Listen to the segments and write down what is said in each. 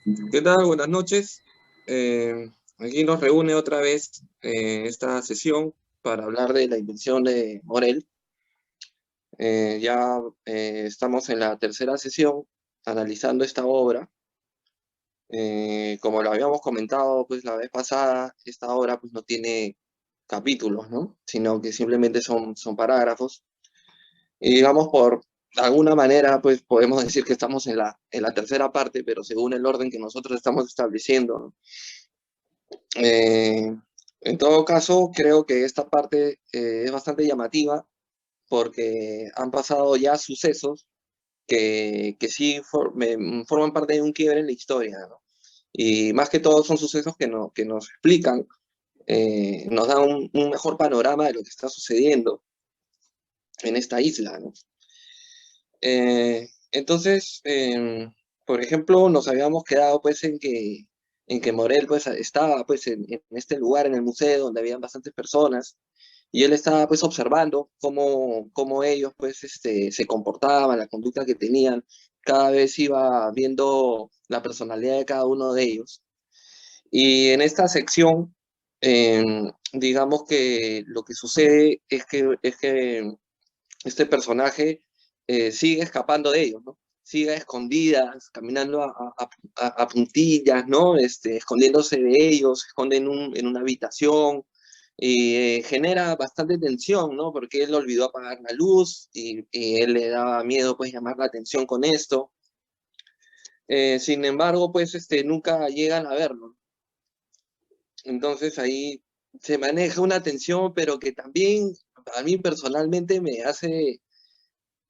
¿Qué tal? Buenas noches. Aquí nos reúne otra vez esta sesión para hablar de la invención de Morel. Ya estamos en la tercera sesión analizando esta obra. Como lo habíamos comentado pues la vez pasada, esta obra pues no tiene capítulos, ¿no? Sino que simplemente son parágrafos. Y digamos de alguna manera pues podemos decir que estamos en la tercera parte, pero según el orden que nosotros estamos estableciendo, ¿no? Eh, en todo caso, creo que esta parte es bastante llamativa porque han pasado ya sucesos que sí forman parte de un quiebre en la historia, ¿no? Y más que todo son sucesos que nos explican, nos dan un mejor panorama de lo que está sucediendo en esta isla, ¿no? Entonces, por ejemplo, nos habíamos quedado pues en que Morel pues estaba pues en este lugar en el museo donde habían bastantes personas y él estaba pues observando cómo ellos pues se comportaban, la conducta que tenían, cada vez iba viendo la personalidad de cada uno de ellos. Y en esta sección, digamos que lo que sucede es que este personaje sigue escapando de ellos, ¿no? Sigue a escondidas, caminando a puntillas, ¿no? Escondiéndose de ellos, se esconde en una habitación y genera bastante tensión, ¿no? Porque él olvidó apagar la luz y él le daba miedo, pues, llamar la atención con esto. Sin embargo, pues, nunca llegan a verlo. Entonces ahí se maneja una tensión, pero que también a mí personalmente me hace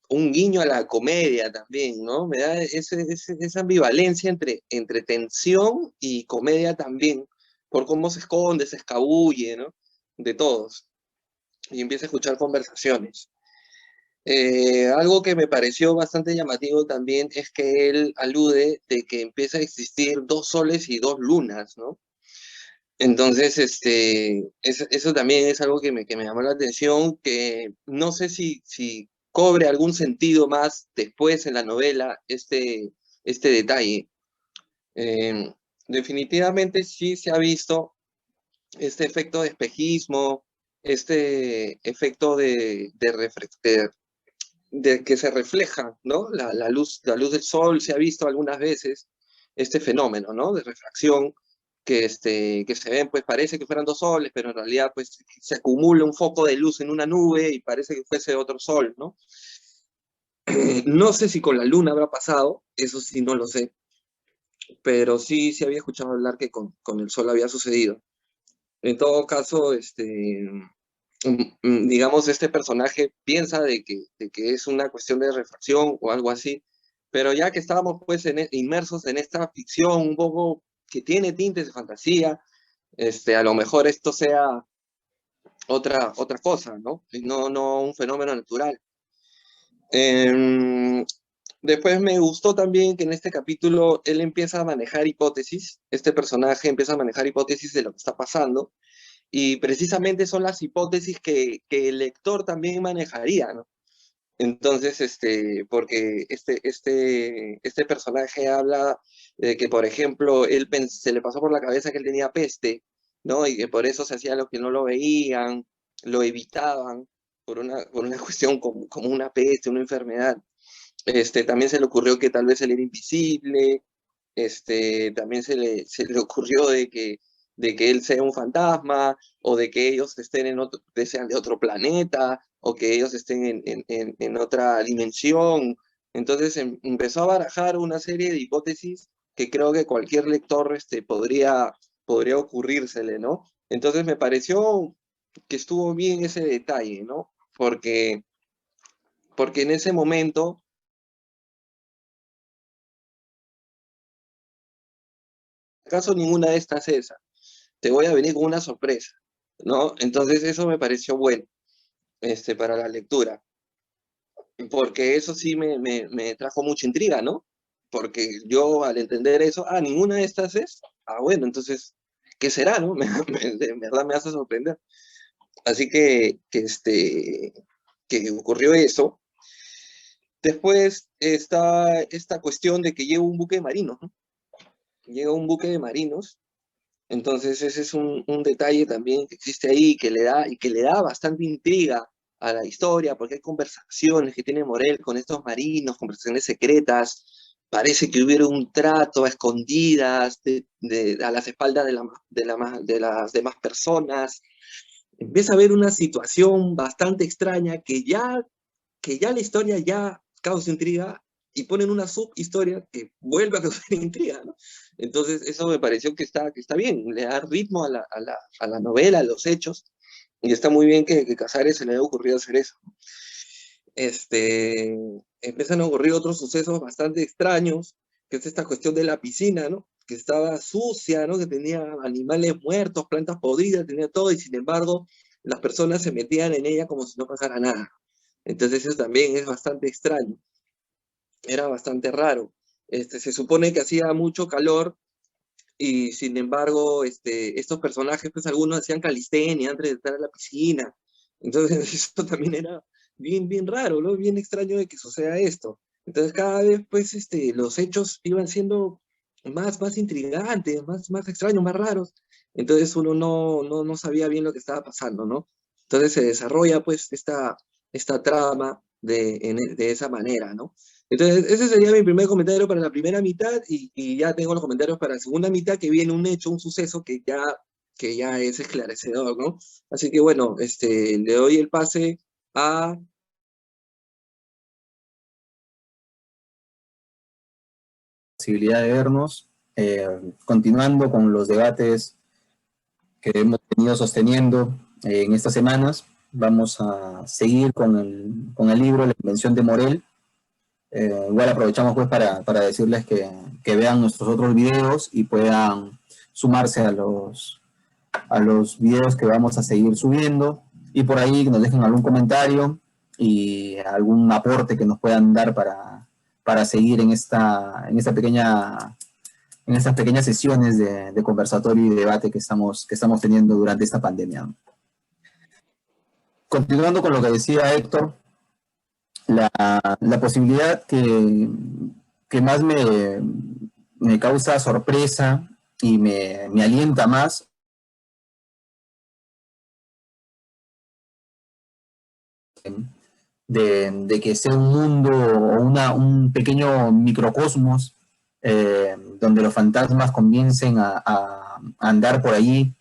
un guiño a la comedia también, ¿no? Me da esa ambivalencia entre tensión y comedia también, por cómo se esconde, se escabulle, ¿no? De todos. Y empieza a escuchar conversaciones. Algo que me pareció bastante llamativo también es que él alude de que empieza a existir dos soles y dos lunas, ¿no? Entonces, eso también es algo que me llamó la atención, que no sé si cobre algún sentido más después en la novela este detalle. Eh, Definitivamente sí se ha visto este efecto de espejismo, este efecto de que se refleja, ¿no? La luz del sol se ha visto algunas veces, este fenómeno, ¿no? De refracción que se ven, pues parece que fueran dos soles, pero en realidad pues se acumula un foco de luz en una nube y parece que fuese otro sol, ¿no? No sé si con la luna habrá pasado, eso sí no lo sé, pero sí, sí había escuchado hablar que con el sol había sucedido. En todo caso, digamos, este personaje piensa de que es una cuestión de refracción o algo así, pero ya que estábamos pues inmersos en esta ficción un poco que tiene tintes de fantasía, a lo mejor esto sea otra cosa, ¿no? Y no un fenómeno natural. Em, Después me gustó también que en este capítulo él empieza a manejar hipótesis, este personaje empieza a manejar hipótesis de lo que está pasando, y precisamente son las hipótesis que el lector también manejaría, ¿no? Entonces, porque este personaje habla de que, por ejemplo, se le pasó por la cabeza que él tenía peste, ¿no? Y que por eso se hacía los que no lo veían, lo evitaban por una cuestión como una peste, una enfermedad. También se le ocurrió que tal vez él era invisible, también se le ocurrió de que él sea un fantasma, o de que ellos estén sean de otro planeta, o que ellos estén en otra dimensión. Entonces empezó a barajar una serie de hipótesis que creo que cualquier lector podría ocurrírsele, ¿no? Entonces me pareció que estuvo bien ese detalle, ¿no? Porque en ese momento, ¿acaso ninguna de estas es esa? Te voy a venir con una sorpresa, ¿no? Entonces eso me pareció bueno, para la lectura, porque eso sí me trajo mucha intriga, ¿no? Porque yo al entender eso, ninguna de estas es, bueno, entonces, ¿qué será, no? En verdad me hace sorprender. Así que ocurrió eso. Después está esta cuestión de que lleva un buque marino, ¿no? llega un buque de marinos. Entonces ese es un detalle también que existe ahí, que le da bastante intriga a la historia, porque hay conversaciones que tiene Morel con estos marinos, conversaciones secretas. Parece que hubiera un trato a escondidas a las espaldas de las demás personas. Empieza a haber una situación bastante extraña que ya la historia ya causa intriga y ponen una subhistoria que vuelve a causar intriga, ¿no? Entonces eso me pareció que está bien, le da ritmo a a la novela, a los hechos, y está muy bien que Casares se le haya ocurrido hacer eso. Este, Empiezan a ocurrir otros sucesos bastante extraños, que es esta cuestión de la piscina, ¿no? Que estaba sucia, ¿no? Que tenía animales muertos, plantas podridas, tenía todo, y sin embargo, las personas se metían en ella como si no pasara nada. Entonces eso también es bastante extraño, era bastante raro. Se supone que hacía mucho calor y sin embargo, estos personajes, pues algunos hacían calistenia antes de estar en la piscina. Entonces eso también era bien raro, ¿no? Bien extraño de que suceda esto. Entonces cada vez, pues, los hechos iban siendo más intrigantes, más extraños, más raros. Entonces uno no sabía bien lo que estaba pasando, ¿no? Entonces se desarrolla, pues, esta trama de esa manera, ¿no? Entonces, ese sería mi primer comentario para la primera mitad y ya tengo los comentarios para la segunda mitad, que viene un hecho, un suceso que ya es esclarecedor, ¿no? Así que bueno, le doy el pase a... Posibilidad de vernos, continuando con los debates que hemos venido sosteniendo en estas semanas. Vamos a seguir con el libro La Invención de Morel. Igual aprovechamos pues para decirles que vean nuestros otros videos y puedan sumarse a los videos que vamos a seguir subiendo, y por ahí nos dejen algún comentario y algún aporte que nos puedan dar para seguir en esta pequeña en estas pequeñas sesiones de conversatorio y debate que estamos teniendo durante esta pandemia. Continuando con lo que decía Héctor, la posibilidad que más me causa sorpresa y me alienta más de que sea un mundo o un pequeño microcosmos donde los fantasmas comiencen a andar por allí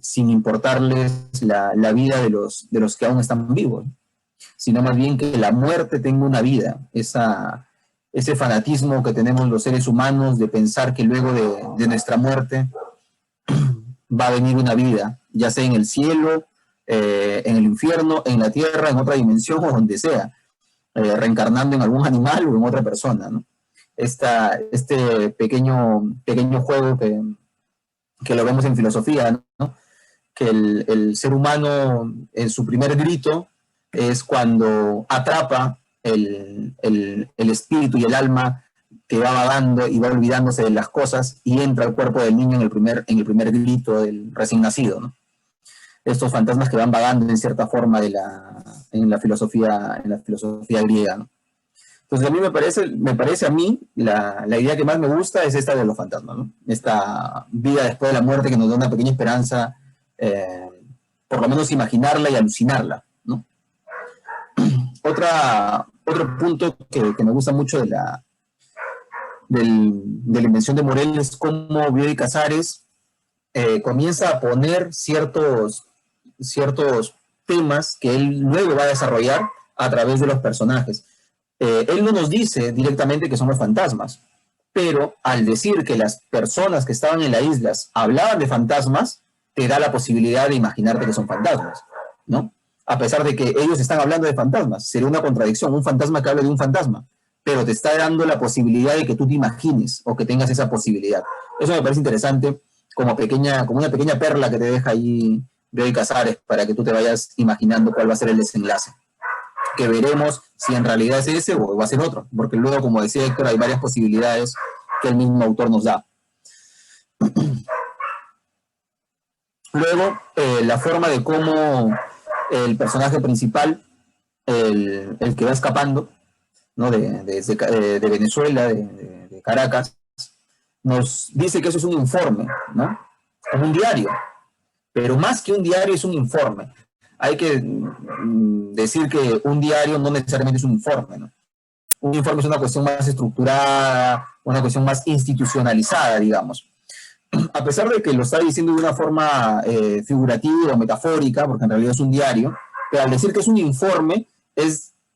sin importarles la vida de los que aún están vivos, sino más bien que la muerte tenga una vida, ese fanatismo que tenemos los seres humanos de pensar que luego de nuestra muerte va a venir una vida, ya sea en el cielo, en el infierno, en la tierra, en otra dimensión o donde sea, reencarnando en algún animal o en otra persona, ¿no? Este pequeño juego que lo vemos en filosofía, ¿no? Que el ser humano en su primer grito es cuando atrapa el espíritu y el alma que va vagando y va olvidándose de las cosas y entra al cuerpo del niño en el primer grito del recién nacido, ¿no? Estos fantasmas que van vagando en cierta forma en la filosofía griega, ¿no? Entonces a mí me parece a mí, la idea que más me gusta es esta de los fantasmas, ¿no? Esta vida después de la muerte que nos da una pequeña esperanza, eh, por lo menos imaginarla y alucinarla, ¿no? Otro punto que me gusta mucho de la invención de Morel es cómo Bioy Casares comienza a poner ciertos temas que él luego va a desarrollar a través de los personajes. Él no nos dice directamente que somos fantasmas, pero al decir que las personas que estaban en las islas hablaban de fantasmas, te da la posibilidad de imaginarte que son fantasmas, ¿no? A pesar de que ellos están hablando de fantasmas, sería una contradicción, un fantasma que hable de un fantasma, pero te está dando la posibilidad de que tú te imagines o que tengas esa posibilidad. Eso me parece interesante como una pequeña perla que te deja ahí Bioy Casares para que tú te vayas imaginando cuál va a ser el desenlace, que veremos si en realidad es ese o va a ser otro, porque luego, como decía Héctor, hay varias posibilidades que el mismo autor nos da. Luego, la forma de cómo el personaje principal, el que va escapando, ¿no? de Venezuela, de Caracas, nos dice que eso es un informe, ¿no? Como un diario, pero más que un diario es un informe. Hay que decir que un diario no necesariamente es un informe, ¿no? Un informe es una cuestión más estructurada, una cuestión más institucionalizada, digamos. A pesar de que lo está diciendo de una forma figurativa o metafórica, porque en realidad es un diario, pero al decir que es un informe,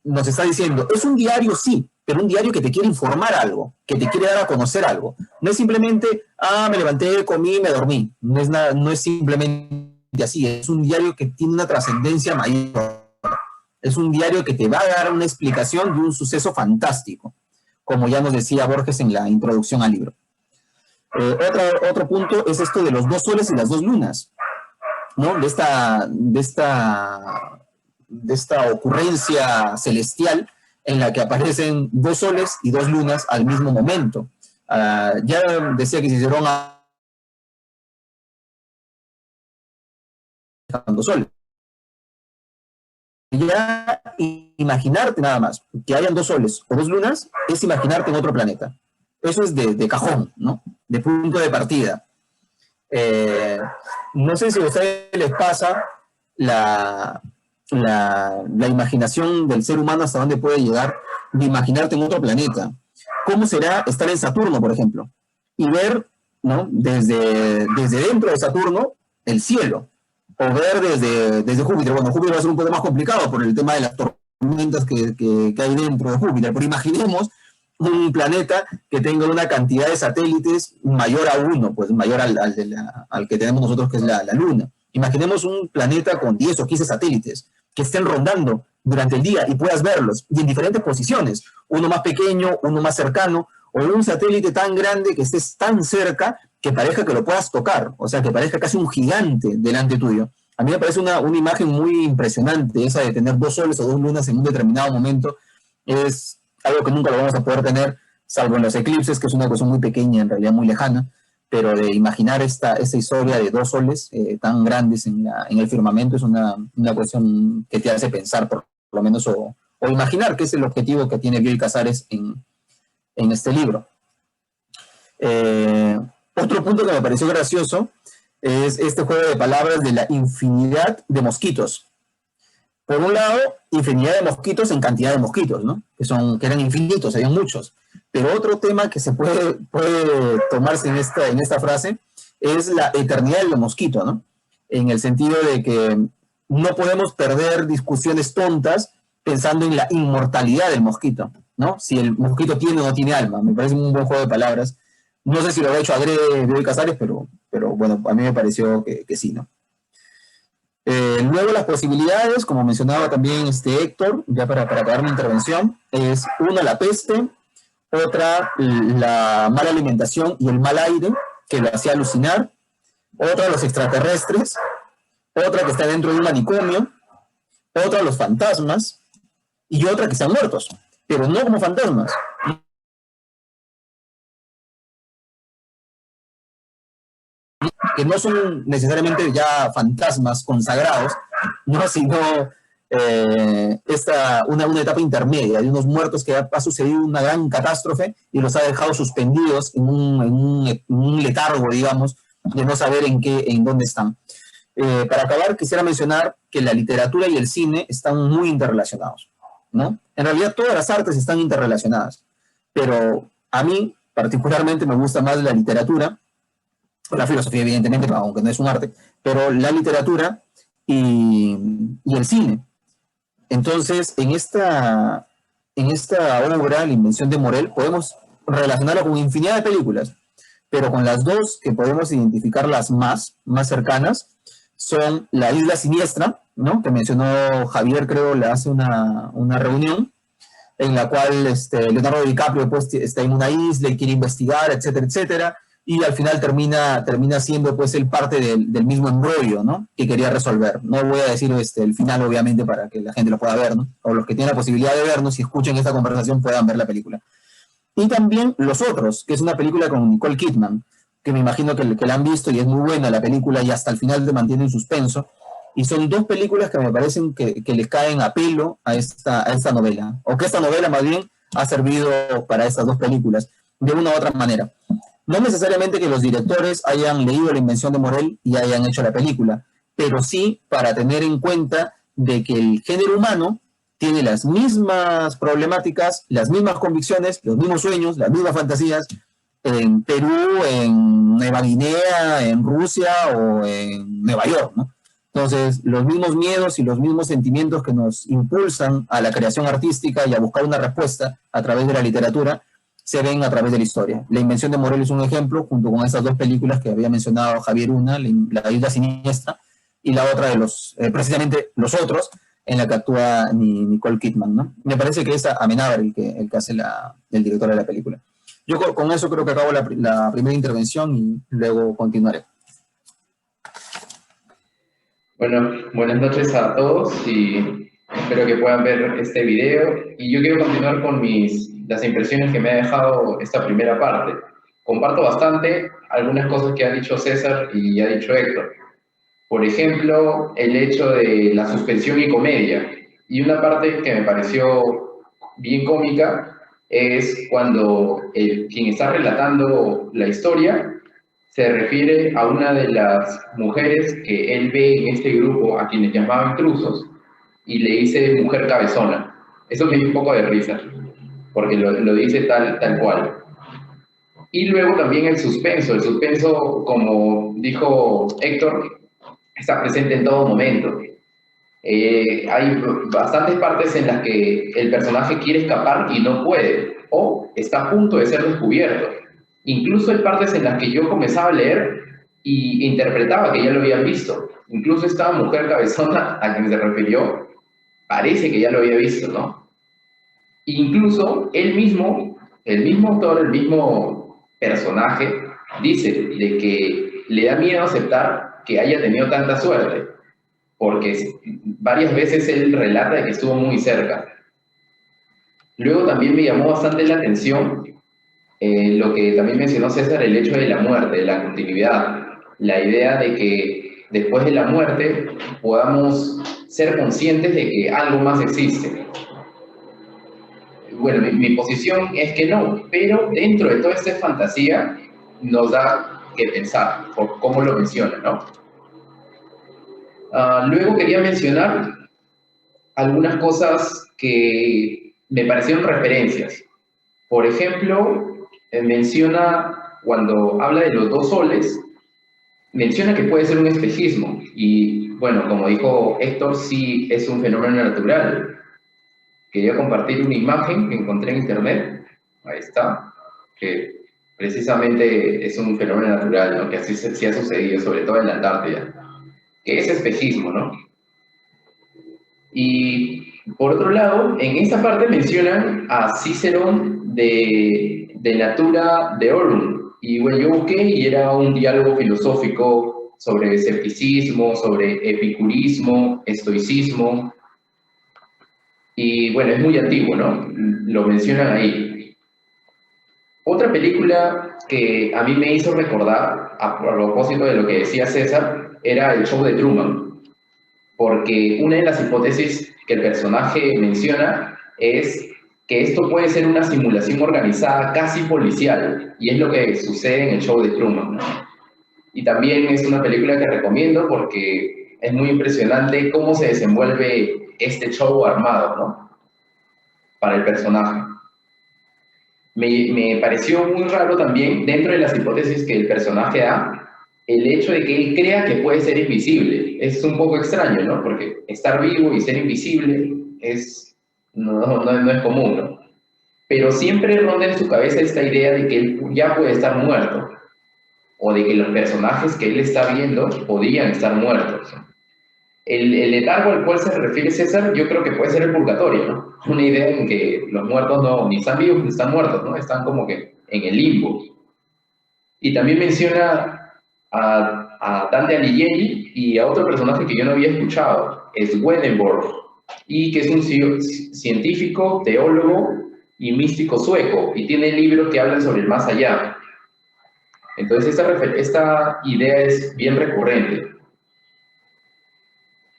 nos está diciendo, es un diario sí, pero un diario que te quiere informar algo, que te quiere dar a conocer algo. No es simplemente, me levanté, comí, me dormí. No es simplemente así, es un diario que tiene una trascendencia mayor. Es un diario que te va a dar una explicación de un suceso fantástico, como ya nos decía Borges en la introducción al libro. Otro punto es esto de los 2 soles y las 2 lunas, ¿no? De esta ocurrencia celestial en la que aparecen 2 soles y 2 lunas al mismo momento. Ya decía que Cicerón 2 soles. Ya imaginarte nada más que hayan 2 soles o 2 lunas es imaginarte en otro planeta. Eso es de cajón, ¿no? De punto de partida. No sé si a ustedes les pasa la imaginación del ser humano hasta dónde puede llegar de imaginarte en otro planeta. ¿Cómo será estar en Saturno, por ejemplo? Y ver, ¿no? Desde dentro de Saturno el cielo. O ver desde Júpiter. Bueno, Júpiter va a ser un poco más complicado por el tema de las tormentas que hay dentro de Júpiter. Pero imaginemos un planeta que tenga una cantidad de satélites mayor a 1, pues mayor al que tenemos nosotros, que es la Luna. Imaginemos un planeta con 10 o 15 satélites que estén rondando durante el día y puedas verlos, y en diferentes posiciones, uno más pequeño, uno más cercano, o un satélite tan grande que estés tan cerca que parezca que lo puedas tocar, o sea, que parezca casi un gigante delante tuyo. A mí me parece una imagen muy impresionante, esa de tener 2 soles o 2 lunas en un determinado momento. Es algo que nunca lo vamos a poder tener, salvo en los eclipses, que es una cuestión muy pequeña, en realidad muy lejana, pero de imaginar esta historia de 2 soles tan grandes en el firmamento es una cuestión que te hace pensar, por lo menos, o imaginar, que es el objetivo que tiene Bioy Casares en este libro. Otro punto que me pareció gracioso es este juego de palabras de la infinidad de mosquitos. Por un lado, infinidad de mosquitos en cantidad de mosquitos, ¿no? Que eran infinitos, había muchos. Pero otro tema que se puede tomarse en esta frase es la eternidad del mosquito, ¿no? En el sentido de que no podemos perder discusiones tontas pensando en la inmortalidad del mosquito, ¿no? Si el mosquito tiene o no tiene alma. Me parece un buen juego de palabras. No sé si lo ha hecho adrede Bioy Casares, pero bueno, a mí me pareció que sí, ¿no? Luego las posibilidades, como mencionaba también Héctor, ya para acabar mi intervención, es una, la peste, otra, la mala alimentación y el mal aire, que lo hacía alucinar, otra, los extraterrestres, otra que está dentro de un manicomio, otra, los fantasmas, y otra que están muertos, pero no como fantasmas. Que no son necesariamente ya fantasmas consagrados, no, sino una etapa intermedia de unos muertos que ha sucedido una gran catástrofe y los ha dejado suspendidos en un letargo, digamos, de no saber en dónde están. Para acabar, quisiera mencionar que la literatura y el cine están muy interrelacionados, ¿no? En realidad todas las artes están interrelacionadas, pero a mí particularmente me gusta más la literatura, la filosofía evidentemente, aunque no es un arte, pero la literatura y el cine. Entonces, en esta obra, La invención de Morel, podemos relacionarla con infinidad de películas, pero con las dos que podemos identificarlas más cercanas son La isla siniestra, ¿no? Que mencionó Javier, creo, le hace una reunión en la cual Leonardo DiCaprio pues, está en una isla y quiere investigar, etcétera, etcétera, y al final termina siendo pues el parte del mismo embrollo, ¿no? Que quería resolver. No voy a decir el final, obviamente, para que la gente lo pueda ver, ¿no? O los que tienen la posibilidad de vernos, si escuchen esta conversación, puedan ver la película. Y también Los Otros, que es una película con Nicole Kidman, que me imagino que la han visto y es muy buena la película y hasta el final te mantiene en suspenso. Y son dos películas que me parecen que le caen a pelo a esta novela, o que esta novela más bien ha servido para estas dos películas, de una u otra manera. No necesariamente que los directores hayan leído La invención de Morel y hayan hecho la película, pero sí para tener en cuenta de que el género humano tiene las mismas problemáticas, las mismas convicciones, los mismos sueños, las mismas fantasías en Perú, en Nueva Guinea, en Rusia o en Nueva York, ¿no? Entonces, los mismos miedos y los mismos sentimientos que nos impulsan a la creación artística y a buscar una respuesta a través de la literatura se ven a través de la historia. La invención de Morel es un ejemplo, junto con esas dos películas que había mencionado Javier, una, La ayuda siniestra, y la otra de precisamente Los Otros, en la que actúa Nicole Kidman, ¿no? Me parece que es Amenábar el que hace el director de la película. Yo con eso creo que acabo la primera intervención y luego continuaré. Bueno, buenas noches a todos y espero que puedan ver este video. Y yo quiero continuar con las impresiones que me ha dejado esta primera parte. Comparto bastante algunas cosas que ha dicho César y ha dicho Héctor. Por ejemplo, el hecho de la suspensión y comedia. Y una parte que me pareció bien cómica es cuando quien está relatando la historia se refiere a una de las mujeres que él ve en este grupo, a quienes llamaban intrusos, y le dice mujer cabezona. Eso me dio un poco de risa, porque lo dice tal cual. Y luego también el suspenso, como dijo Héctor, está presente en todo momento. Hay bastantes partes en las que el personaje quiere escapar y no puede, o está a punto de ser descubierto. Incluso hay partes en las que yo comenzaba a leer y interpretaba que ya lo habían visto. Incluso esta mujer cabezona a quien se refirió, parece que ya lo había visto, ¿no? Incluso el mismo autor, el mismo personaje, dice de que le da miedo aceptar que haya tenido tanta suerte, porque varias veces él relata de que estuvo muy cerca. Luego también me llamó bastante la atención lo que también mencionó César, el hecho de la muerte, de la continuidad, la idea de que después de la muerte podamos ser conscientes de que algo más existe. Bueno, mi posición es que no, pero dentro de toda esta fantasía nos da que pensar, por cómo lo menciona, ¿no? Luego quería mencionar algunas cosas que me parecieron referencias. Por ejemplo, menciona, cuando habla de los dos soles, menciona que puede ser un espejismo. Y bueno, como dijo Héctor, sí es un fenómeno natural. Quería compartir una imagen que encontré en internet, ahí está, que precisamente es un fenómeno natural, ¿no? Que así sí ha sucedido, sobre todo en la Antártida, que es espejismo, ¿no? Y por otro lado, en esta parte mencionan a Cicerón de Natura Deorum. Y bueno, yo busqué y era un diálogo filosófico sobre escepticismo, sobre epicurismo, estoicismo. Y bueno, es muy antiguo, ¿no? Lo mencionan ahí. Otra película que a mí me hizo recordar, a propósito de lo que decía César, era El show de Truman. Porque una de las hipótesis que el personaje menciona es que esto puede ser una simulación organizada casi policial, y es lo que sucede en el show de Truman, ¿no? Y también es una película que recomiendo porque es muy impresionante cómo se desenvuelve este show armado, ¿no? Para el personaje. Me pareció muy raro también, dentro de las hipótesis que el personaje da, el hecho de que él crea que puede ser invisible. Es un poco extraño, ¿no? Porque estar vivo y ser invisible no es común, ¿no? Pero siempre ronda en su cabeza esta idea de que él ya puede estar muerto, o de que los personajes que él está viendo podrían estar muertos, ¿no? El letargo al cual se refiere César, yo creo que puede ser el purgatorio, ¿no? Una idea en que los muertos no, ni están vivos ni están muertos, ¿no? Están como que en el limbo. Y también menciona a Dante Alighieri y a otro personaje que yo no había escuchado, es Swedenborg, y que es un científico, teólogo y místico sueco, y tiene libros que hablan sobre el más allá. Entonces esta idea es bien recurrente.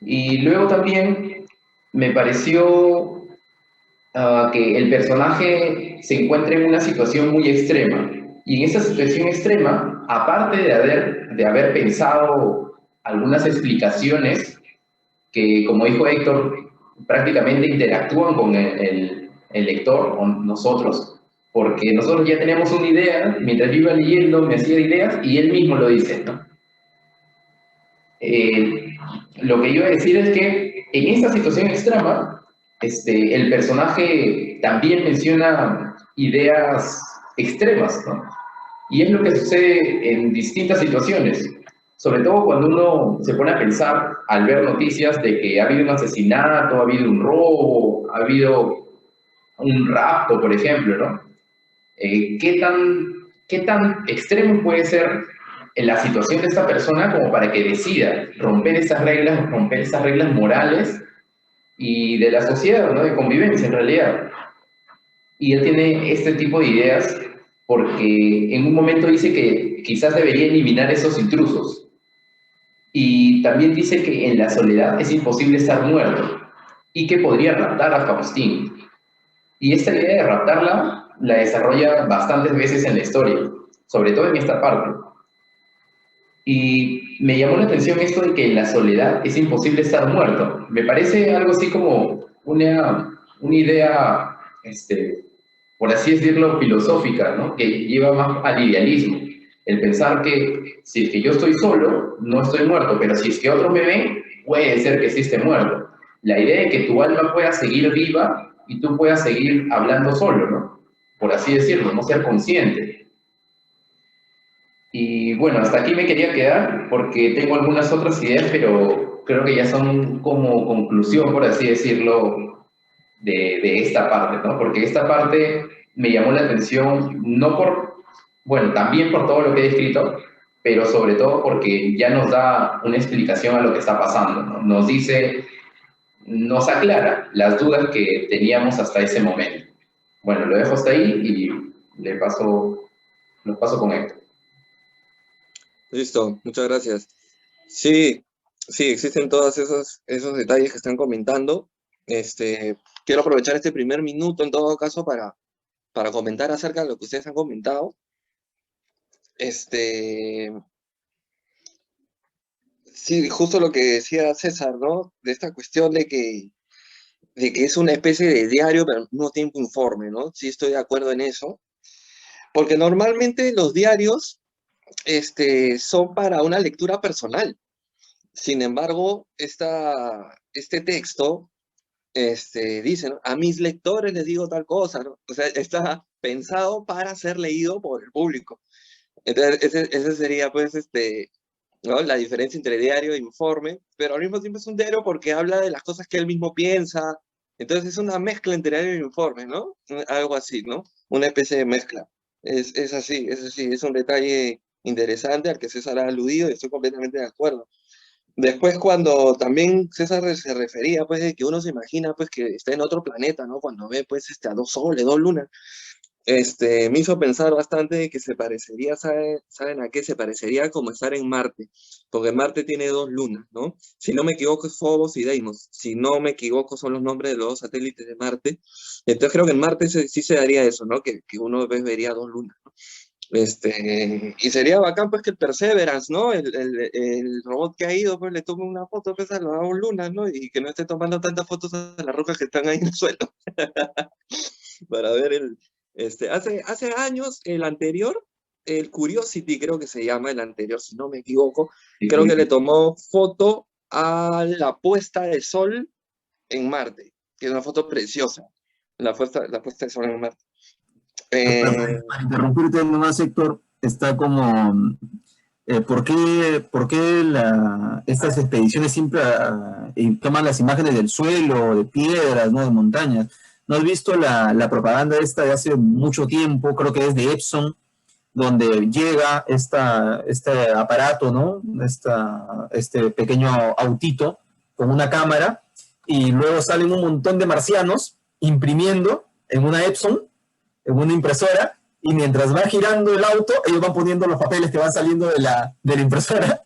Y luego también me pareció que el personaje se encuentra en una situación muy extrema. Y en esta situación extrema, aparte de haber pensado algunas explicaciones que, como dijo Héctor, prácticamente interactúan con el lector o nosotros, porque nosotros ya teníamos una idea, mientras yo iba leyendo me hacía ideas y él mismo lo dice, ¿no? Lo que yo iba a decir es que en esta situación extrema, el personaje también menciona ideas extremas, ¿no? Y es lo que sucede en distintas situaciones, sobre todo cuando uno se pone a pensar al ver noticias de que ha habido un asesinato, ha habido un robo, ha habido un rapto, por ejemplo, ¿no? ¿Qué tan extremo puede ser en la situación de esta persona como para que decida romper esas reglas morales y de la sociedad, ¿no? De convivencia en realidad? Y él tiene este tipo de ideas porque en un momento dice que quizás debería eliminar esos intrusos. Y también dice que en la soledad es imposible estar muerto y que podría raptar a Faustín. Y esta idea de raptarla la desarrolla bastantes veces en la historia, sobre todo en esta parte. Y me llamó la atención esto de que en la soledad es imposible estar muerto. Me parece algo así como una idea, por así decirlo, filosófica, ¿no? Que lleva más al idealismo. El pensar que si es que yo estoy solo, no estoy muerto, pero si es que otro me ve, puede ser que sí esté muerto. La idea de que tu alma pueda seguir viva y tú puedas seguir hablando solo, ¿no? Por así decirlo, no ser consciente. Y bueno, hasta aquí me quería quedar porque tengo algunas otras ideas, pero creo que ya son como conclusión, por así decirlo, de esta parte, ¿no? Porque esta parte me llamó la atención, no por, bueno, también por todo lo que he escrito, pero sobre todo porque ya nos da una explicación a lo que está pasando, ¿no? Nos dice, nos aclara las dudas que teníamos hasta ese momento. Bueno, lo dejo hasta ahí y lo paso con Héctor. Listo, muchas gracias. Sí, sí, existen todos esos detalles que están comentando. Quiero aprovechar este primer minuto en todo caso para comentar acerca de lo que ustedes han comentado. Sí, justo lo que decía César, ¿no? De esta cuestión de que es una especie de diario, pero al mismo tiempo informe, ¿no? Sí estoy de acuerdo en eso. Porque normalmente los diarios, son para una lectura personal. Sin embargo, este texto, dice, ¿no? A mis lectores les digo tal cosa, ¿no? O sea, está pensado para ser leído por el público. Entonces, ese sería, pues, ¿no? La diferencia entre diario e informe, pero al mismo tiempo es un diario porque habla de las cosas que él mismo piensa. Entonces, es una mezcla entre diario e informe, ¿no? Algo así, ¿no? Una especie de mezcla. Es así, es un detalle interesante al que César ha aludido y estoy completamente de acuerdo. Después, cuando también César se refería, pues, de que uno se imagina, pues, que está en otro planeta, ¿no? Cuando ve, pues, a dos soles, dos lunas, me hizo pensar bastante de que se parecería, ¿saben a qué? Se parecería como estar en Marte, porque Marte tiene dos lunas, ¿no? Si no me equivoco es Phobos y Deimos, si no me equivoco son los nombres de los dos satélites de Marte, entonces creo que en Marte sí se daría eso, ¿no? Que uno vería dos lunas, ¿no? Y sería bacán pues que el Perseverance, ¿no? El robot que ha ido, pues le tome una foto pues a las dos lunas, ¿no? Y que no esté tomando tantas fotos a las rocas que están ahí en el suelo. Para ver hace años, el anterior, el Curiosity creo que se llama, el anterior, si no me equivoco, creo que le tomó foto a la puesta de sol en Marte, que es una foto preciosa, la puesta de sol en Marte. Para interrumpirte nomás, Héctor, está como, ¿por qué estas expediciones siempre toman las imágenes del suelo, de piedras, ¿no? De montañas? ¿No has visto la propaganda esta de hace mucho tiempo? Creo que es de Epson, donde llega este aparato, ¿no? Este pequeño autito con una cámara y luego salen un montón de marcianos imprimiendo en una Epson, en una impresora, y mientras va girando el auto, ellos van poniendo los papeles que van saliendo de la impresora,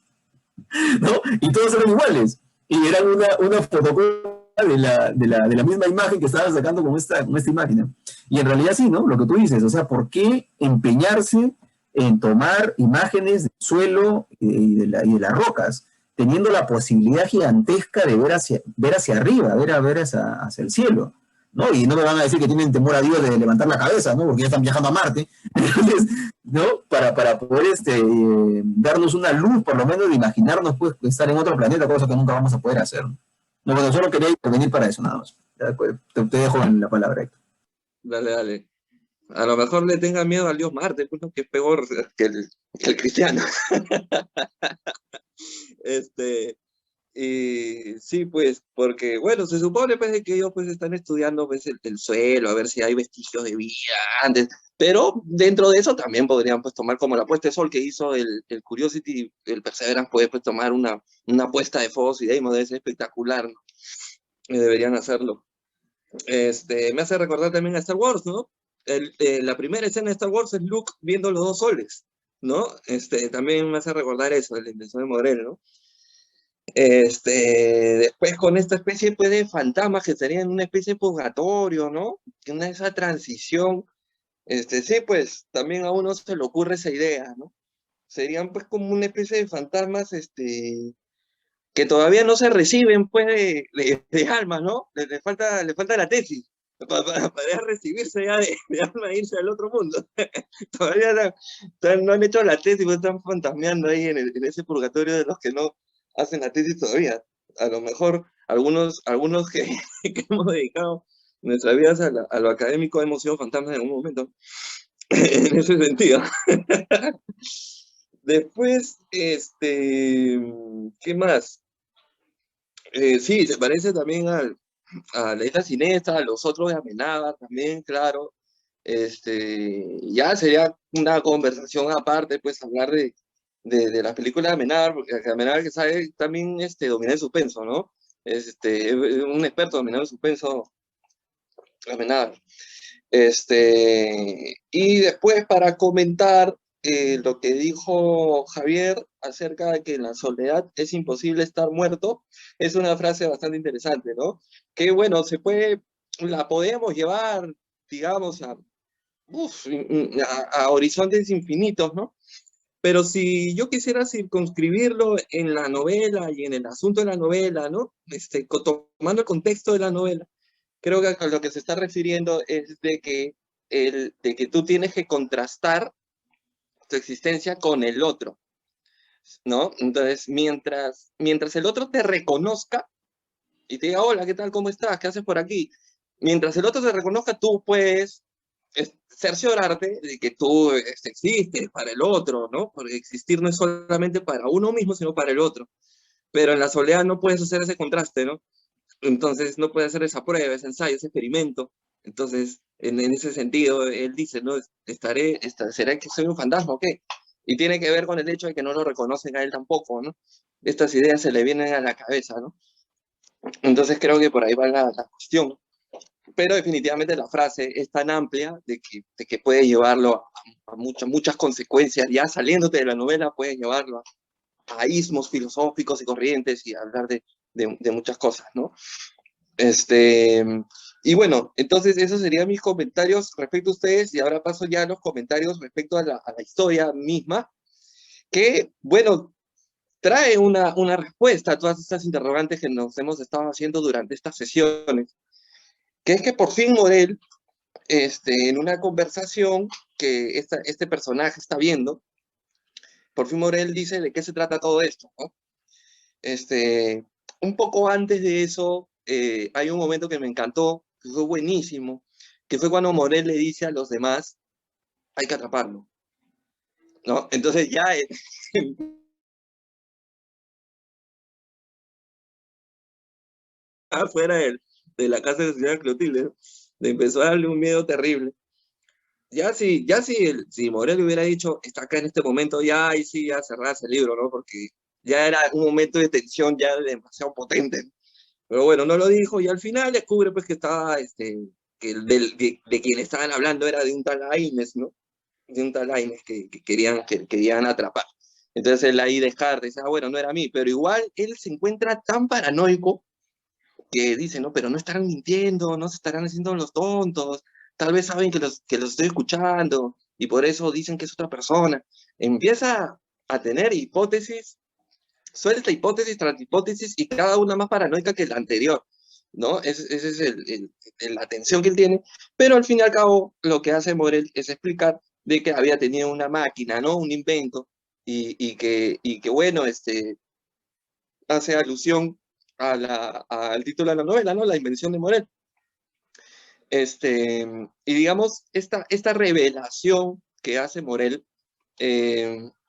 ¿no? Y todos eran iguales. Y eran una fotocopia de la misma imagen que estaban sacando con esta imagen. Y en realidad sí, ¿no? Lo que tú dices, o sea, ¿por qué empeñarse en tomar imágenes del suelo y de las rocas, teniendo la posibilidad gigantesca de ver hacia arriba, ver hacia el cielo, ¿no? Y no me van a decir que tienen temor a Dios de levantar la cabeza, ¿no? Porque ya están viajando a Marte. Entonces, ¿no? Para poder darnos una luz, por lo menos, de imaginarnos pues, estar en otro planeta, cosa que nunca vamos a poder hacer. No, bueno, solo quería intervenir para eso, nada más. Ya, pues, te dejo en la palabra, Héctor. Dale, dale. A lo mejor le tenga miedo al dios Marte, pues, ¿no? Que es peor que el cristiano. Y sí, pues, porque, bueno, se supone pues, de que ellos pues, están estudiando pues, el suelo, a ver si hay vestigios de vida antes, pero dentro de eso también podrían pues, tomar como la puesta de sol que hizo el Curiosity, el Perseverance puede pues, tomar una puesta de Foz y Deimos, debe ser espectacular, ¿no? Deberían hacerlo. Me hace recordar también a Star Wars, ¿no? La primera escena de Star Wars es Luke viendo los dos soles, ¿no? También me hace recordar eso, la invención de Morel, ¿no? Después con esta especie pues, de fantasmas que serían una especie de purgatorio, ¿no? Esa transición, sí, pues también a uno se le ocurre esa idea, ¿no? Serían pues como una especie de fantasmas, que todavía no se reciben pues de alma, ¿no? Le falta la tesis para poder recibirse ya de alma e irse al otro mundo. Todavía no han hecho la tesis, pues están fantasmeando ahí en ese purgatorio de los que no hacen la tesis todavía. A lo mejor algunos que, que hemos dedicado nuestras vidas a lo académico hemos sido fantasmas en algún momento, en ese sentido. Después, ¿qué más? Sí, se parece también a la Isla Siniestra, a los otros de Amenábar también, claro. Ya sería una conversación aparte, pues, hablar de las películas de Amenábar, porque Amenábar que sabe también dominar el suspenso, ¿no? Es un experto en dominar el suspenso, Amenábar. Y después para comentar lo que dijo Javier acerca de que en la soledad es imposible estar muerto, es una frase bastante interesante, ¿no? Que bueno, la podemos llevar, digamos, a horizontes infinitos, ¿no? Pero si yo quisiera circunscribirlo en la novela y en el asunto de la novela, ¿no? Tomando el contexto de la novela, creo que a lo que se está refiriendo es de que tú tienes que contrastar tu existencia con el otro, ¿no? Entonces, mientras el otro te reconozca y te diga, hola, ¿qué tal? ¿Cómo estás? ¿Qué haces por aquí? Mientras el otro te reconozca, tú puedes cerciorarte de que tú existes para el otro, ¿no? Porque existir no es solamente para uno mismo, sino para el otro. Pero en la soledad no puedes hacer ese contraste, ¿no? Entonces no puede hacer esa prueba, ese ensayo, ese experimento. Entonces, en ese sentido, él dice, ¿no? ¿Será que soy un fantasma o qué? Y tiene que ver con el hecho de que no lo reconocen a él tampoco, ¿no? Estas ideas se le vienen a la cabeza, ¿no? Entonces creo que por ahí va la cuestión. Pero definitivamente la frase es tan amplia de que puede llevarlo a muchas consecuencias. Ya saliéndote de la novela, puede llevarlo a ismos filosóficos y corrientes y hablar de muchas cosas, ¿no? Y bueno, entonces esos serían mis comentarios respecto a ustedes y ahora paso ya a los comentarios respecto a la historia misma, que, bueno, trae una respuesta a todas estas interrogantes que nos hemos estado haciendo durante estas sesiones, que es que por fin Morel, en una conversación que este personaje está viendo, por fin Morel dice de qué se trata todo esto, ¿no? Un poco antes de eso, hay un momento que me encantó, que fue buenísimo, que fue cuando Morel le dice a los demás, hay que atraparlo, ¿no? Entonces ya afuera de la casa de la señora Clotilde, le empezó a darle un miedo terrible. Si Morel hubiera dicho, está acá en este momento, ya ahí sí, ya cerrarse el libro, ¿no? Porque ya era un momento de tensión ya demasiado potente. Pero bueno, no lo dijo y al final descubre pues que estaba, que de quien estaban hablando era de un tal Aines, ¿no? De un tal Aines que querían atrapar. Entonces él ahí descarta, dice, bueno, no era a mí, pero igual él se encuentra tan paranoico que dice, no, pero no estarán mintiendo, no se estarán haciendo los tontos, tal vez saben que los estoy escuchando, y por eso dicen que es otra persona. Empieza a tener hipótesis, suelta hipótesis tras hipótesis y cada una más paranoica que la anterior, ¿no? Ese es la tensión que él tiene, pero al fin y al cabo lo que hace Morel es explicar de que había tenido una máquina, ¿no? Un invento, y que bueno, hace alusión al título de la novela, ¿no? La invención de Morel. Y digamos, esta revelación que hace Morel,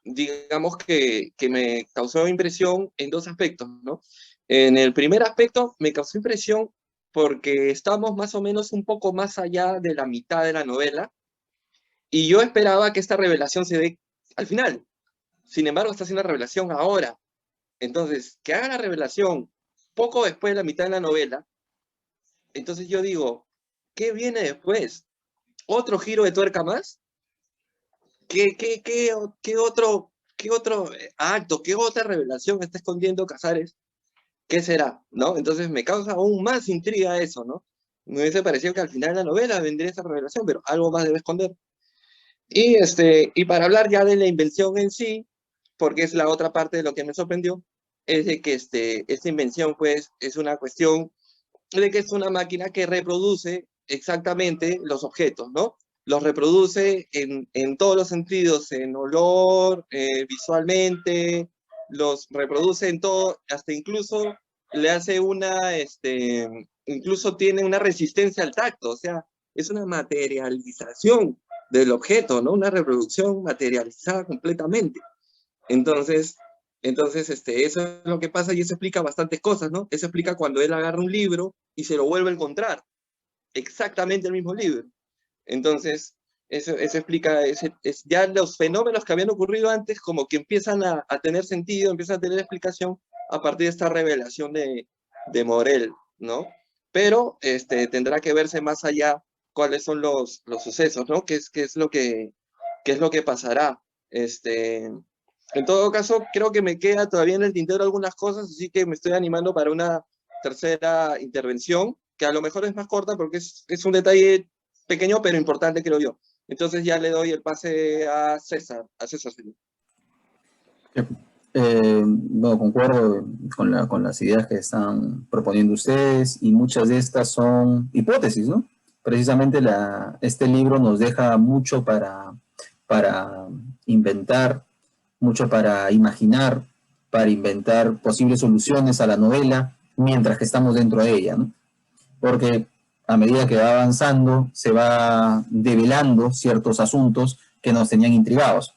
digamos que me causó impresión en dos aspectos, ¿no? En el primer aspecto me causó impresión porque estamos más o menos un poco más allá de la mitad de la novela y yo esperaba que esta revelación se dé al final. Sin embargo, está haciendo la revelación ahora. Entonces, que haga la revelación poco después de la mitad de la novela, entonces yo digo, ¿qué viene después? ¿Otro giro de tuerca más? ¿Qué otro acto, qué otra revelación está escondiendo Casares? ¿Qué será? ¿No? Entonces me causa aún más intriga eso, ¿no? Me hubiese parecido que al final de la novela vendría esa revelación, pero algo más debe esconder. Y para hablar ya de la invención en sí, porque es la otra parte de lo que me sorprendió, es de que esta invención pues es una cuestión de que es una máquina que reproduce exactamente los objetos, ¿no? Los reproduce en todos los sentidos, en olor, visualmente, los reproduce en todo, hasta incluso le hace incluso tiene una resistencia al tacto, o sea, es una materialización del objeto, ¿no? Una reproducción materializada completamente. Entonces, eso es lo que pasa y eso explica bastantes cosas, ¿no? Eso explica cuando él agarra un libro y se lo vuelve a encontrar, exactamente el mismo libro. Entonces, eso explica ya los fenómenos que habían ocurrido antes, como que empiezan a tener sentido, empiezan a tener explicación a partir de esta revelación de Morel, ¿no? Pero tendrá que verse más allá cuáles son los sucesos, ¿no? ¿Qué es lo que pasará? En todo caso, creo que me queda todavía en el tintero algunas cosas, así que me estoy animando para una tercera intervención, que a lo mejor es más corta porque es un detalle pequeño pero importante, creo yo. Entonces ya le doy el pase a César. Señor. No, concuerdo con las ideas que están proponiendo ustedes y muchas de estas son hipótesis, ¿no? Precisamente este libro nos deja mucho para inventar, mucho para imaginar, para inventar posibles soluciones a la novela mientras que estamos dentro de ella, ¿no? Porque a medida que va avanzando se va develando ciertos asuntos que nos tenían intrigados.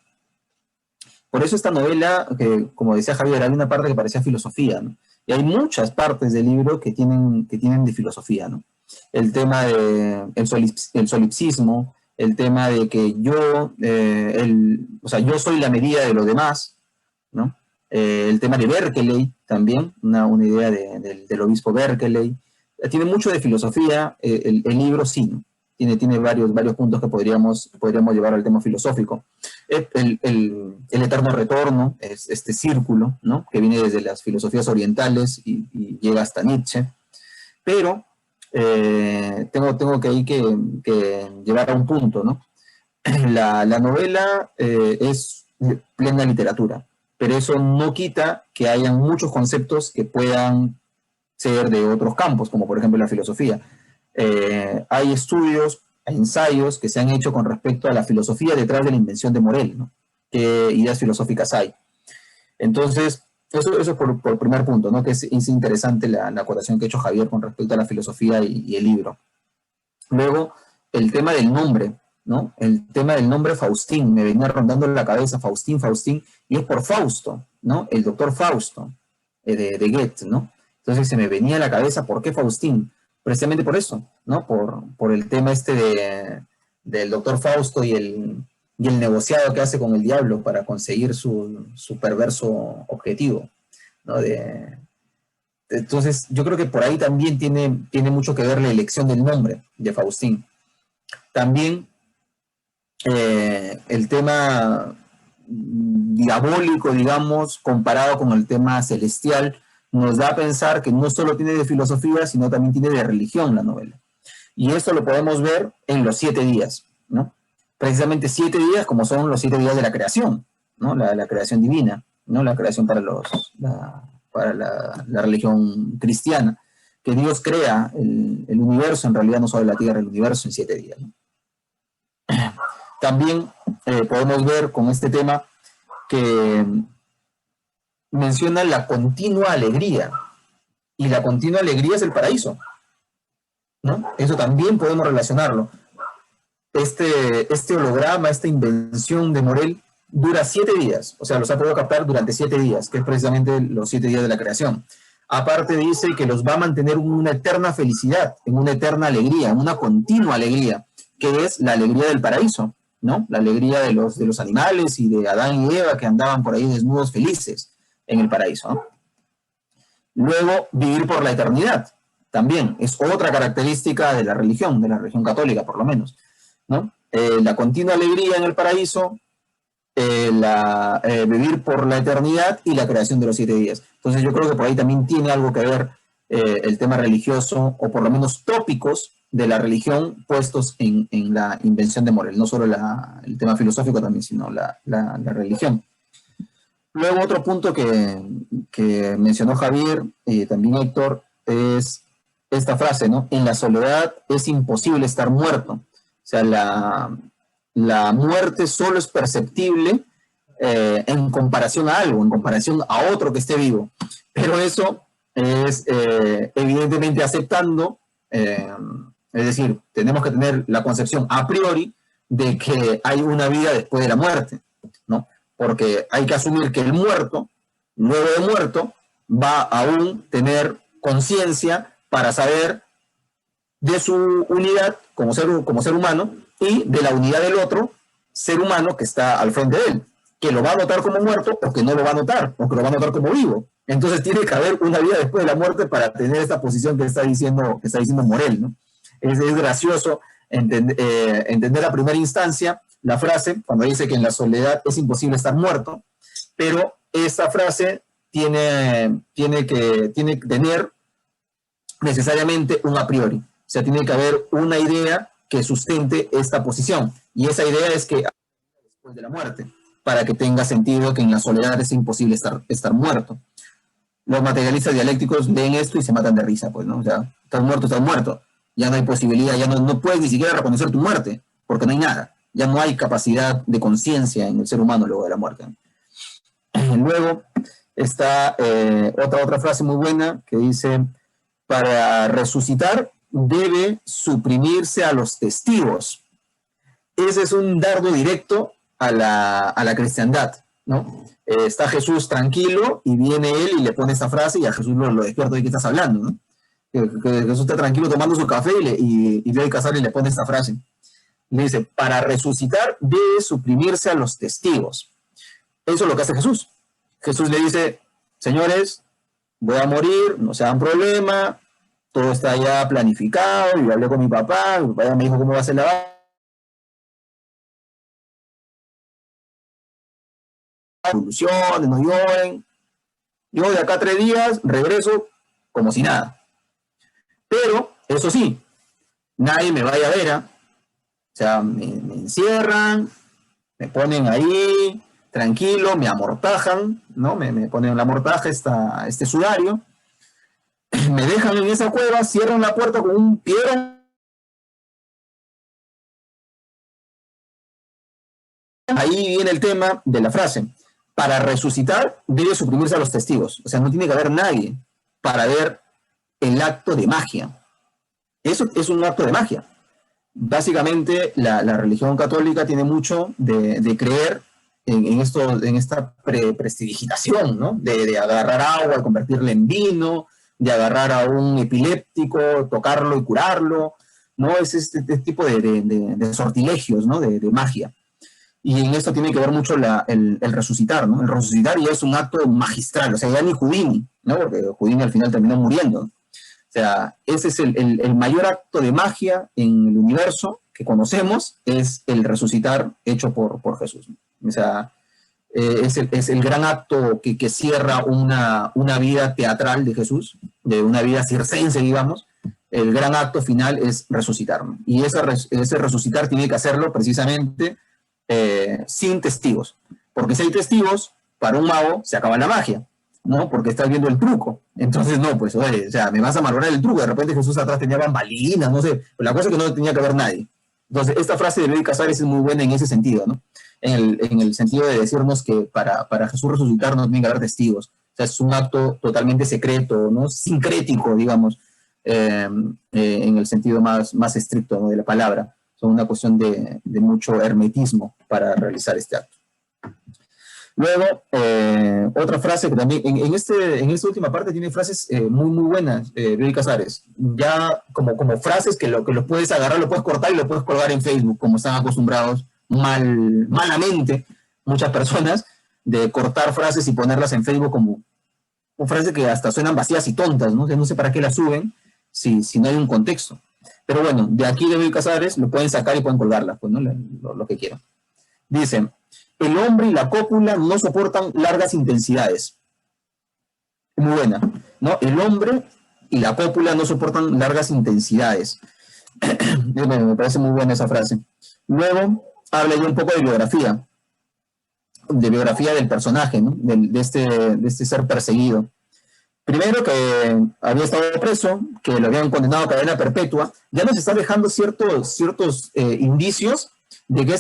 Por eso esta novela, que como decía Javier, hay una parte que parecía filosofía, ¿no? Y hay muchas partes del libro que tienen de filosofía, ¿no? El tema del solipsismo, el tema de que yo soy la medida de los demás, ¿no? El tema de Berkeley también, una idea del obispo Berkeley. Tiene mucho de filosofía, el libro sí, ¿no? Tiene varios puntos que podríamos llevar al tema filosófico. El eterno retorno es este círculo, ¿no? Que viene desde las filosofías orientales y llega hasta Nietzsche. Pero tengo que llevar a un punto, ¿no? La novela es plena literatura, pero eso no quita que hayan muchos conceptos que puedan ser de otros campos, como por ejemplo la filosofía. Hay estudios, hay ensayos que se han hecho con respecto a la filosofía detrás de la invención de Morel, ¿no? ¿Qué ideas filosóficas hay? Entonces, eso por primer punto, ¿no? Que es interesante la acotación que ha hecho Javier con respecto a la filosofía y el libro. Luego, el tema del nombre, ¿no? El tema del nombre Faustín, me venía rondando en la cabeza Faustín, y es por Fausto, ¿no? El doctor Fausto, de Goethe, ¿no? Entonces se me venía a la cabeza, ¿por qué Faustín? Precisamente por eso, ¿no? Por el tema del doctor Fausto y el negociado que hace con el diablo para conseguir su perverso objetivo, ¿no? Entonces, yo creo que por ahí también tiene mucho que ver la elección del nombre de Faustín. También el tema diabólico, digamos, comparado con el tema celestial, nos da a pensar que no solo tiene de filosofía, sino también tiene de religión la novela. Y esto lo podemos ver en Los 7 días, ¿no? precisamente 7 días como son los 7 días de la creación, ¿no? La creación divina, ¿no? La creación para la religión cristiana, que Dios crea el universo, en realidad no solo la Tierra, el universo en 7 días, ¿no? También podemos ver con este tema que menciona la continua alegría, y la continua alegría es el paraíso, ¿no? Eso también podemos relacionarlo. Este holograma, esta invención de Morel, dura 7 días, o sea, los ha podido captar durante 7 días, que es precisamente los 7 días de la creación. Aparte dice que los va a mantener en una eterna felicidad, en una eterna alegría, en una continua alegría, que es la alegría del paraíso, ¿no? La alegría de los animales y de Adán y Eva que andaban por ahí desnudos felices en el paraíso, ¿no? Luego, vivir por la eternidad, también es otra característica de la religión católica por lo menos, ¿no? La continua alegría en el paraíso, vivir por la eternidad y la creación de los 7 días. Entonces yo creo que por ahí también tiene algo que ver el tema religioso, o por lo menos tópicos de la religión puestos en la invención de Morel, no solo el tema filosófico también, sino la religión. Luego otro punto que mencionó Javier y también Héctor es esta frase, ¿no? En la soledad es imposible estar muerto. O sea, la muerte solo es perceptible en comparación a algo, en comparación a otro que esté vivo. Pero eso es evidentemente aceptando, es decir, tenemos que tener la concepción a priori de que hay una vida después de la muerte, ¿no? Porque hay que asumir que el muerto, luego de muerto, va a aún tener conciencia para saber de su unidad como ser humano y de la unidad del otro ser humano que está al frente de él, que lo va a notar como muerto o que no lo va a notar, o que lo va a notar como vivo. Entonces tiene que haber una vida después de la muerte para tener esta posición que está diciendo Morel, ¿no? Es gracioso entender a primera instancia la frase cuando dice que en la soledad es imposible estar muerto, pero esta frase tiene que tener necesariamente un a priori. O sea, tiene que haber una idea que sustente esta posición. Y esa idea es que después de la muerte, para que tenga sentido que en la soledad es imposible estar muerto. Los materialistas dialécticos leen esto y se matan de risa, pues, ¿no? O sea, estás muerto. Ya no hay posibilidad, ya no puedes ni siquiera reconocer tu muerte, porque no hay nada. Ya no hay capacidad de conciencia en el ser humano luego de la muerte. Luego está otra frase muy buena que dice: para resucitar debe suprimirse a los testigos. Ese es un dardo directo a la cristiandad, ¿no? Está Jesús tranquilo y viene él y le pone esta frase y a Jesús lo despierta de qué estás hablando, ¿no? Que Jesús está tranquilo tomando su café y ve a Casar y le pone esta frase. Le dice: para resucitar debe suprimirse a los testigos. Eso es lo que hace Jesús. Jesús le dice: señores, voy a morir, no se hagan problema, todo está ya planificado, yo hablé con mi papá me dijo cómo va a ser la evoluciones, no lloren. Yo de acá a 3 días regreso como si nada. Pero, eso sí, nadie me vaya a ver, ¿eh? O sea, me encierran, me ponen ahí, tranquilo, me amortajan, ¿no? Me ponen la mortaja, este sudario, me dejan en esa cueva, cierran la puerta con un piedra. Ahí viene el tema de la frase: para resucitar debe suprimirse a los testigos. O sea, no tiene que haber nadie para ver el acto de magia. Eso es un acto de magia. Básicamente, la religión católica tiene mucho de creer en esta prestidigitación, ¿no? De agarrar agua, convertirla en vino, de agarrar a un epiléptico, tocarlo y curarlo, ¿no? Es este tipo de sortilegios, ¿no? De magia. Y en esto tiene que ver mucho el resucitar, ¿no? El resucitar ya es un acto magistral, o sea, ya ni Houdini, ¿no? Porque Houdini al final terminó muriendo, ¿no? O sea, ese es el mayor acto de magia en el universo que conocemos, es el resucitar hecho por Jesús, ¿no? O sea, es el gran acto que cierra una vida teatral de Jesús, de una vida circense, digamos, el gran acto final es resucitar, ¿no? Y ese resucitar tiene que hacerlo precisamente sin testigos. Porque si hay testigos, para un mago se acaba la magia, ¿no? Porque estás viendo el truco. Entonces, no, pues, oye, o sea, me vas a malograr el truco. De repente Jesús atrás tenía bambalinas, no sé. Pero la cosa es que no tenía que ver nadie. Entonces, esta frase de Bioy Casares es muy buena en ese sentido, ¿no? En el sentido de decirnos que para Jesús resucitar no tiene que haber testigos. O sea, es un acto totalmente secreto, ¿no? Sincrético, digamos, en el sentido más estricto, ¿no?, de la palabra. Es una cuestión de mucho hermetismo para realizar este acto. Luego, otra frase que también, en esta última parte tiene frases muy buenas, Bioy Casares. Ya como frases que lo puedes agarrar, lo puedes cortar y lo puedes colgar en Facebook, como están acostumbrados malamente muchas personas, de cortar frases y ponerlas en Facebook como frases que hasta suenan vacías y tontas, ¿no? No sé para qué las suben si no hay un contexto. Pero bueno, de aquí de Bioy Casares lo pueden sacar y pueden colgarlas, pues, ¿no? Lo que quieran. Dice: el hombre y la cópula no soportan largas intensidades. Muy buena, ¿no? El hombre y la cópula no soportan largas intensidades. Me parece muy buena esa frase. Luego habla ya un poco de biografía del personaje, ¿no? De este ser perseguido. Primero, que había estado preso, que lo habían condenado a cadena perpetua. Ya nos está dejando ciertos indicios de que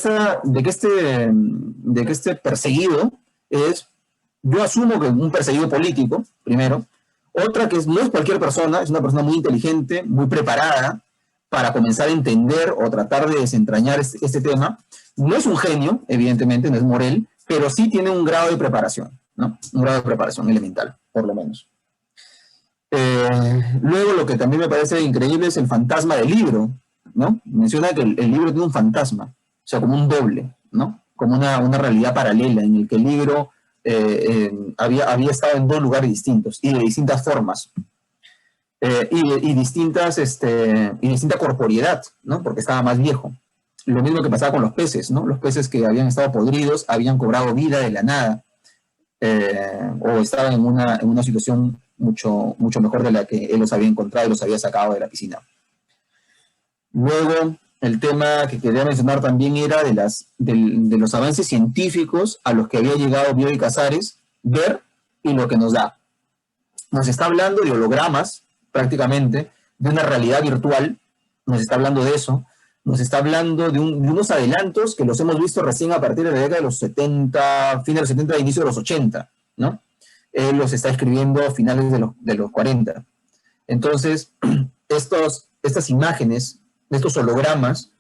este perseguido es, yo asumo que un perseguido político, primero. Otra, que no es cualquier persona, es una persona muy inteligente, muy preparada para comenzar a entender o tratar de desentrañar este tema. No es un genio, evidentemente, no es Morel, pero sí tiene un grado de preparación, ¿no? Un grado de preparación elemental, por lo menos. Luego, lo que también me parece increíble es el fantasma del libro, ¿no? Menciona que el libro tiene un fantasma, o sea, como un doble, ¿no? Como una realidad paralela en el que el libro había estado en dos lugares distintos y de distintas formas. Y distinta corporeidad, ¿no? Porque estaba más viejo. Lo mismo que pasaba con los peces, ¿no? Los peces que habían estado podridos habían cobrado vida de la nada, o estaban en una situación mucho mejor de la que él los había encontrado y los había sacado de la piscina. Luego, el tema que quería mencionar también era de los avances científicos a los que había llegado Bioy Casares ver y lo que nos da. Nos está hablando de hologramas, prácticamente, de una realidad virtual, nos está hablando de eso, nos está hablando de unos adelantos que los hemos visto recién a partir de la década de los 70, fin de los 70, inicio de los 80, ¿no? Él los está escribiendo a finales de los 40. Entonces, estas imágenes, estos hologramas,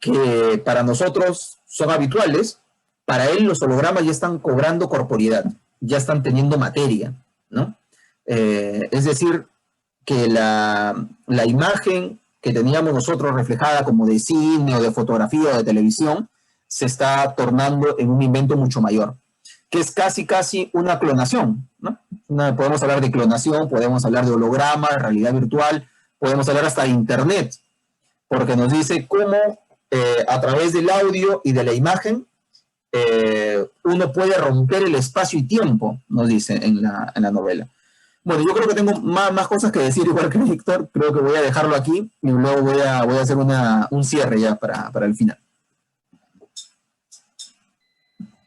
que para nosotros son habituales, para él los hologramas ya están cobrando corporeidad, ya están teniendo materia, ¿no? Es decir, que la imagen que teníamos nosotros reflejada como de cine o de fotografía o de televisión se está tornando en un invento mucho mayor, que es casi una clonación, ¿no? Podemos hablar de clonación, podemos hablar de holograma, de realidad virtual, podemos hablar hasta de internet, porque nos dice cómo a través del audio y de la imagen uno puede romper el espacio y tiempo, nos dice en la novela. Bueno, yo creo que tengo más cosas que decir, igual que Víctor. Creo que voy a dejarlo aquí y luego voy a hacer un cierre ya para el final.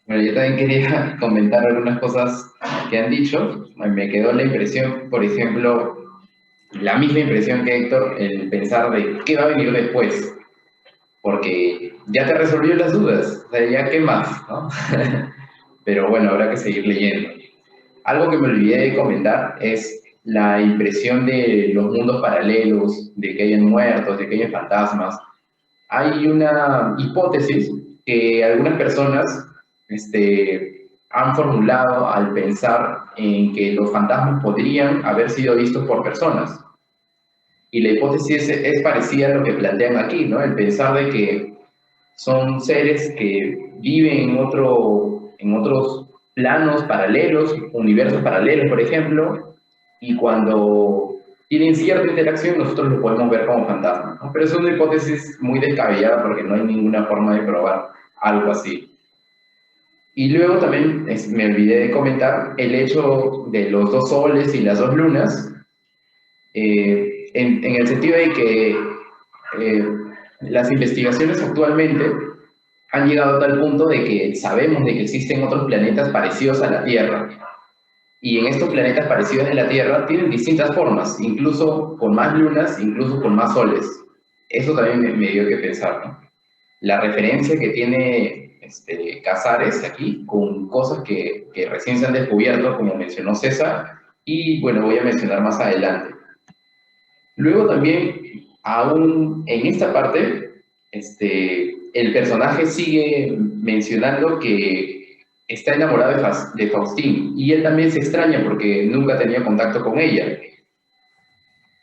Bueno, yo también quería comentar algunas cosas que han dicho. Me quedó la impresión, por ejemplo, la misma impresión que Héctor, el pensar de qué va a venir después. Porque ya te resolvió las dudas, o sea, ya qué más, ¿no? Pero bueno, habrá que seguir leyendo. Algo que me olvidé de comentar es la impresión de los mundos paralelos, de que hayan muertos, de que hayan fantasmas. Hay una hipótesis que algunas personas han formulado al pensar en que los fantasmas podrían haber sido vistos por personas. Y la hipótesis es parecida a lo que plantean aquí, ¿no? El pensar de que son seres que viven en otros planos paralelos, universos paralelos, por ejemplo, y cuando tienen cierta interacción nosotros lo podemos ver como fantasmas, ¿no? Pero es una hipótesis muy descabellada porque no hay ninguna forma de probar algo así. Y luego también me olvidé de comentar el hecho de los dos soles y las dos lunas. en el sentido de que las investigaciones actualmente han llegado a tal punto de que sabemos de que existen otros planetas parecidos a la Tierra. Y en estos planetas parecidos a la Tierra tienen distintas formas, incluso con más lunas, incluso con más soles. Eso también me dio que pensar, ¿no? La referencia que tiene Casares aquí con cosas que recién se han descubierto, como mencionó César, y bueno, voy a mencionar más adelante. Luego también, aún en esta parte, el personaje sigue mencionando que está enamorado de Faustín, y él también se extraña porque nunca tenía contacto con ella.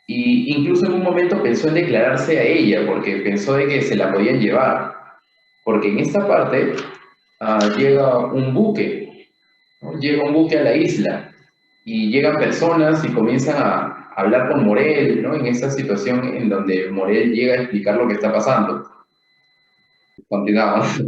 Y incluso en un momento pensó en declararse a ella, porque pensó de que se la podían llevar. Porque en esta parte llega un buque, ¿no? Llega un buque a la isla, y llegan personas y comienzan a hablar con Morel, ¿no? En esa situación en donde Morel llega a explicar lo que está pasando. Continuamos.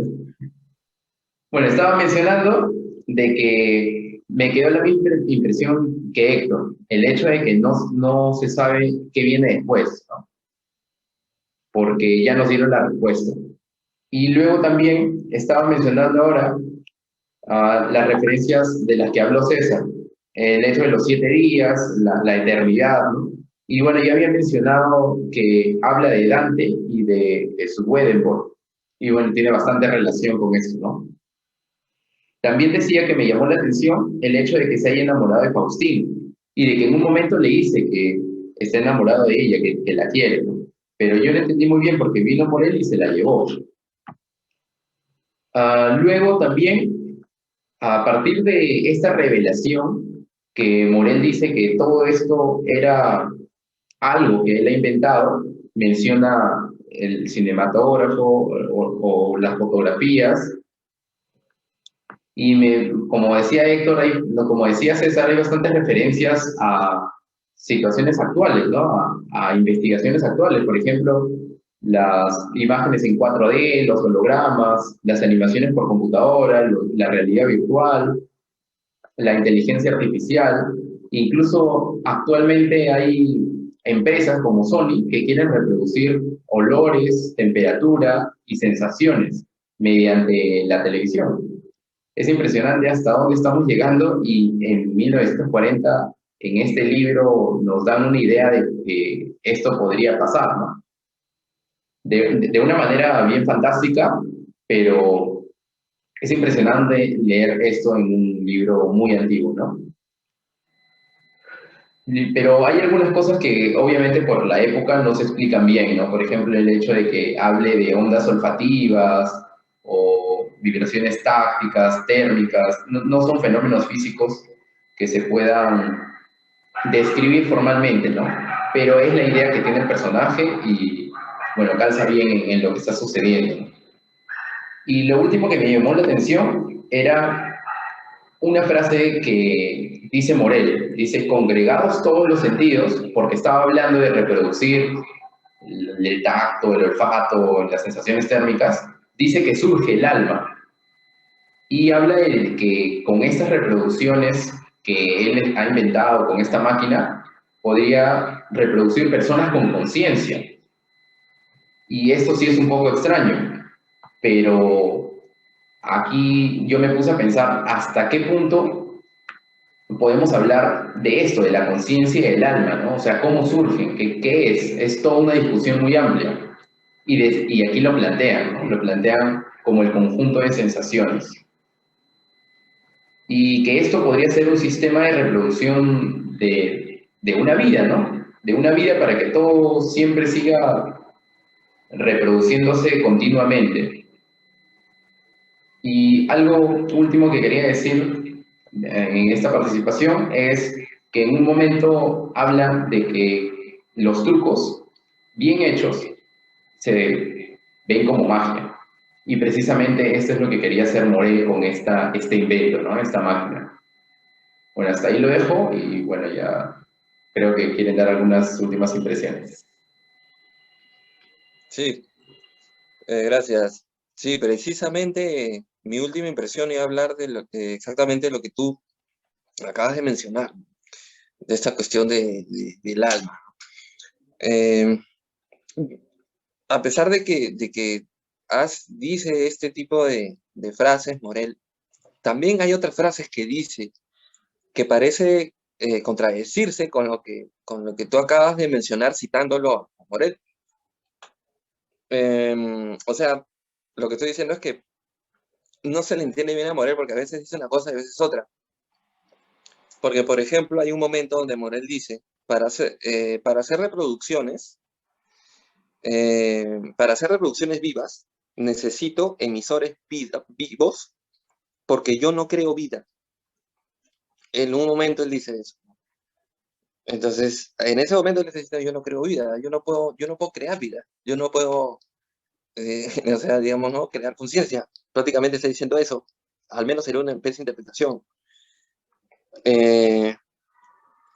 Bueno, estaba mencionando de que me quedó la misma impresión que Héctor, el hecho de que no se sabe qué viene después, ¿no? Porque ya nos dieron la respuesta. Y luego también estaba mencionando ahora las referencias de las que habló César, el hecho de los 7 días, la eternidad, ¿no? Y bueno, ya había mencionado que habla de Dante y de su Swedenborg, y bueno, tiene bastante relación con esto, ¿no? También decía que me llamó la atención el hecho de que se haya enamorado de Faustín, y de que en un momento le dice que está enamorado de ella, que la quiere, ¿no? Pero yo lo entendí muy bien porque vino por él y se la llevó. Luego también, a partir de esta revelación, que Morel dice que todo esto era algo que él ha inventado, menciona el cinematógrafo o las fotografías, y como decía Héctor, como decía César, hay bastantes referencias a situaciones actuales, ¿no? A investigaciones actuales, por ejemplo, las imágenes en 4D, los hologramas, las animaciones por computadora, la realidad virtual, la inteligencia artificial. Incluso actualmente hay empresas como Sony que quieren reproducir olores, temperatura y sensaciones mediante la televisión. Es impresionante hasta dónde estamos llegando, y en 1940, en este libro, nos dan una idea de que esto podría pasar, ¿no? De una manera bien fantástica, pero es impresionante leer esto en un libro muy antiguo, ¿no? Pero hay algunas cosas que obviamente por la época no se explican bien, ¿no? Por ejemplo, el hecho de que hable de ondas olfativas o vibraciones tácticas, térmicas, no son fenómenos físicos que se puedan describir formalmente, ¿no? Pero es la idea que tiene el personaje y, bueno, calza bien en lo que está sucediendo. Y lo último que me llamó la atención era una frase que dice Morel, dice: congregados todos los sentidos, porque estaba hablando de reproducir el tacto, el olfato, las sensaciones térmicas, dice que surge el alma. Y habla de que con estas reproducciones que él ha inventado con esta máquina, podría reproducir personas con conciencia. Y esto sí es un poco extraño, pero aquí yo me puse a pensar hasta qué punto podemos hablar de esto, de la conciencia y del alma, ¿no? O sea, ¿cómo surgen? ¿Qué es? Es toda una discusión muy amplia. Y aquí lo plantean, ¿no? Lo plantean como el conjunto de sensaciones. Y que esto podría ser un sistema de reproducción de una vida, ¿no? De una vida para que todo siempre siga reproduciéndose continuamente. Y algo último que quería decir en esta participación es que en un momento hablan de que los trucos bien hechos se ven como magia. Y precisamente esto es lo que quería hacer Morel con este invento, ¿no? Esta máquina. Bueno, hasta ahí lo dejo y bueno, ya creo que quieren dar algunas últimas impresiones. Sí, gracias. Sí, precisamente mi última impresión iba a hablar exactamente lo que tú acabas de mencionar, de esta cuestión del alma. Eh, a pesar de que dice este tipo de frases, Morel, también hay otras frases que dice que parece contradecirse con lo que tú acabas de mencionar citándolo a Morel. O sea, lo que estoy diciendo es que no se le entiende bien a Morel porque a veces dice una cosa y a veces otra. Porque, por ejemplo, hay un momento donde Morel dice, para hacer reproducciones vivas, necesito emisores vivos porque yo no creo vida. En un momento él dice eso. Entonces, en ese momento él necesita, yo no creo vida, yo no puedo crear vida, yo no puedo, o sea, digamos, ¿no? Crear conciencia. Prácticamente está diciendo eso. Al menos sería una especie de interpretación. Eh,